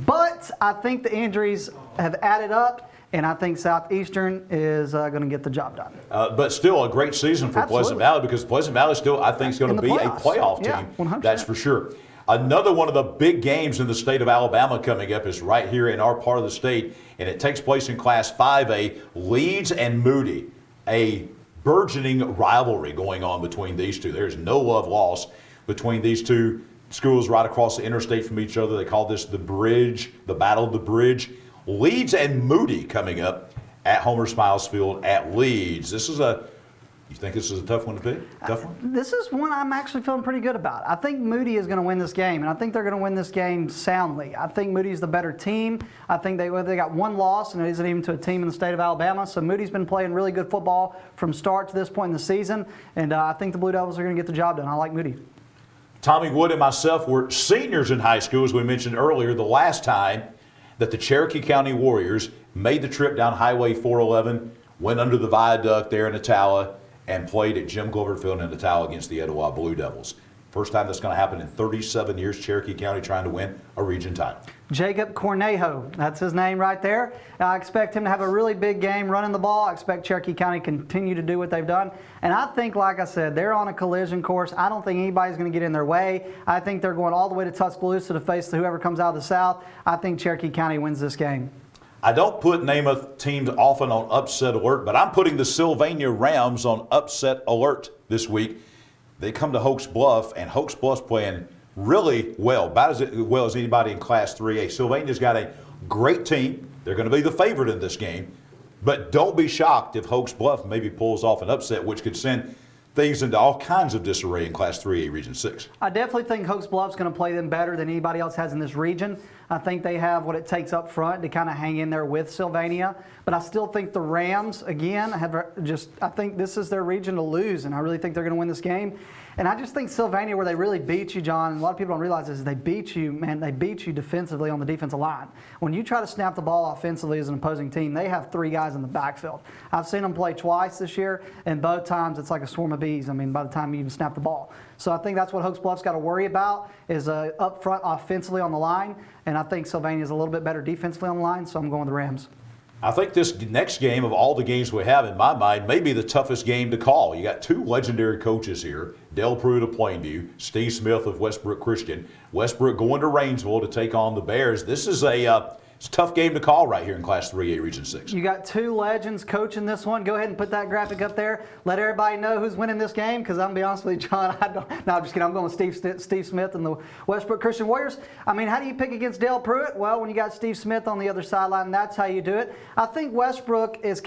But I think the injuries have added up, and I think Southeastern is going to get the job done. But still a great season for Pleasant Valley, because Pleasant Valley still, I think, is going to be a playoff team. Yeah, 100%. That's for sure. Another one of the big games in the state of Alabama coming up is right here in our part of the state, and it takes place in Class 5A. Leeds and Moody, a burgeoning rivalry going on between these two. There's no love lost between these two schools right across the interstate from each other. They call this the Bridge, the Battle of the Bridge. Leeds and Moody coming up at Homer Smiles Field at Leeds. You think this is a tough one to pick? Tough one? This is one I'm actually feeling pretty good about. I think Moody is going to win this game, and I think they're going to win this game soundly. I think Moody's the better team. I think they got one loss, and it isn't even to a team in the state of Alabama. So Moody's been playing really good football from start to this point in the season, and I think the Blue Devils are going to get the job done. I like Moody. Tommy Wood and myself were seniors in high school, as we mentioned earlier, the last time that the Cherokee County Warriors made the trip down Highway 411, went under the viaduct there in Attala, and played at Jim Glover Field in Attala against the Etowah Blue Devils. First time that's going to happen in 37 years, Cherokee County trying to win a region title. Jacob Cornejo, that's his name right there. I expect him to have a really big game running the ball. I expect Cherokee County to continue to do what they've done. And I think, like I said, they're on a collision course. I don't think anybody's going to get in their way. I think they're going all the way to Tuscaloosa to face whoever comes out of the South. I think Cherokee County wins this game. I don't put Namath teams often on upset alert, but I'm putting the Sylvania Rams on upset alert this week. They come to Hoax Bluff, and Hoax Bluff's playing really well, about as well as anybody in Class 3A. Sylvania's got a great team. They're going to be the favorite in this game, but don't be shocked if Hoax Bluff maybe pulls off an upset, which could send things into all kinds of disarray in Class 3A Region 6. I definitely think Hoax Bluff's going to play them better than anybody else has in this region. I think they have what it takes up front to kind of hang in there with Sylvania. But I still think the Rams, again, I think this is their region to lose, and I really think they're going to win this game. And I just think Sylvania, where they really beat you, John, and a lot of people don't realize this, is they beat you, man, they beat you defensively on the defensive line. When you try to snap the ball offensively as an opposing team, they have three guys in the backfield. I've seen them play twice this year, and both times it's like a swarm of bees, I mean, by the time you even snap the ball. So I think that's what Hoax Bluff's got to worry about, is up front offensively on the line, and I think Sylvania's a little bit better defensively on the line, so I'm going with the Rams. I think this next game of all the games we have, in my mind, may be the toughest game to call. You got two legendary coaches here, Dale Pruitt of Plainview, Steve Smith of Westbrook Christian. Westbrook going to Rainsville to take on the Bears. This is it's a tough game to call right here in Class 3A Region 6. You got two legends coaching this one. Go ahead and put that graphic up there. Let everybody know who's winning this game, because I'm going to be honest with you, John, I'm just kidding. I'm going with Steve Smith and the Westbrook Christian Warriors. I mean, how do you pick against Dale Pruitt? Well, when you got Steve Smith on the other sideline, that's how you do it. I think Westbrook is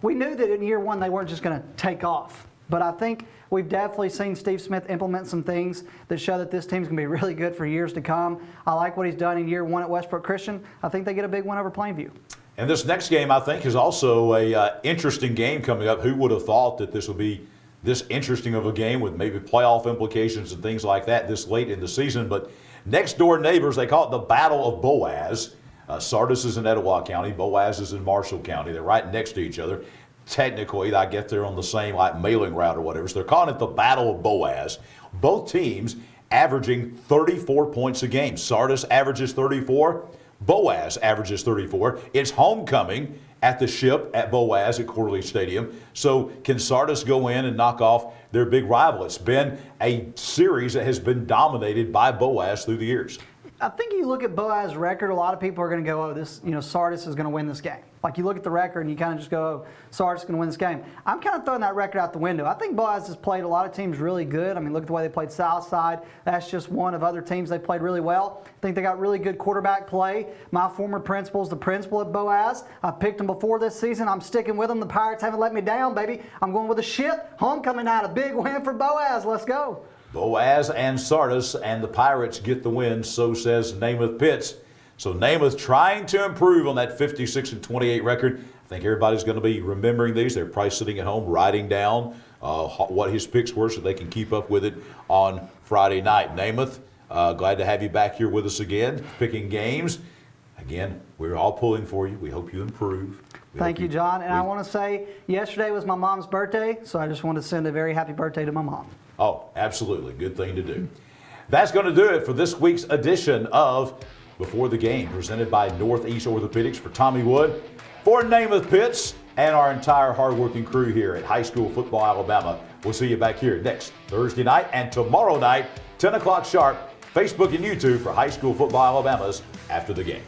we knew that in year one they weren't just going to take off. But I think we've definitely seen Steve Smith implement some things that show that this team's going to be really good for years to come. I like what he's done in year one at Westbrook Christian. I think they get a big win over Plainview. And this next game, I think, is also a interesting game coming up. Who would have thought that this would be this interesting of a game with maybe playoff implications and things like that this late in the season? But next door neighbors, they call it the Battle of Boaz. Sardis is in Etowah County. Boaz is in Marshall County. They're right next to each other. Technically, I guess they're on the same mailing route or whatever. So they're calling it the Battle of Boaz. Both teams averaging 34 points a game. Sardis averages 34. Boaz averages 34. It's homecoming at the Ship at Boaz at Corley Stadium. So can Sardis go in and knock off their big rival? It's been a series that has been dominated by Boaz through the years. I think you look at Boaz's record, a lot of people are going to go, oh, this, Sardis is going to win this game. Like you look at the record and you kind of just go, oh, Sardis is going to win this game. I'm kind of throwing that record out the window. I think Boaz has played a lot of teams really good. I mean, look at the way they played Southside. That's just one of other teams they played really well. I think they got really good quarterback play. My former principal is the principal at Boaz. I picked them before this season. I'm sticking with them. The Pirates haven't let me down, baby. I'm going with the Ship. Homecoming night, a big win for Boaz. Let's go. Boaz and Sardis and the Pirates get the win, so says Namath Pitts. So Namath trying to improve on that 56-28 record. I think everybody's going to be remembering these. They're probably sitting at home writing down what his picks were so they can keep up with it on Friday night. Namath, glad to have you back here with us again, picking games. Again, we're all pulling for you. We hope you improve. Thank you, John. And I want to say yesterday was my mom's birthday, so I just want to send a very happy birthday to my mom. Oh, absolutely. Good thing to do. That's going to do it for this week's edition of Before the Game, presented by Northeast Orthopedics. For Tommy Wood, for Namath Pitts, and our entire hardworking crew here at High School Football Alabama. We'll see you back here next Thursday night and tomorrow night, 10 o'clock sharp, Facebook and YouTube for High School Football Alabama's After the Game.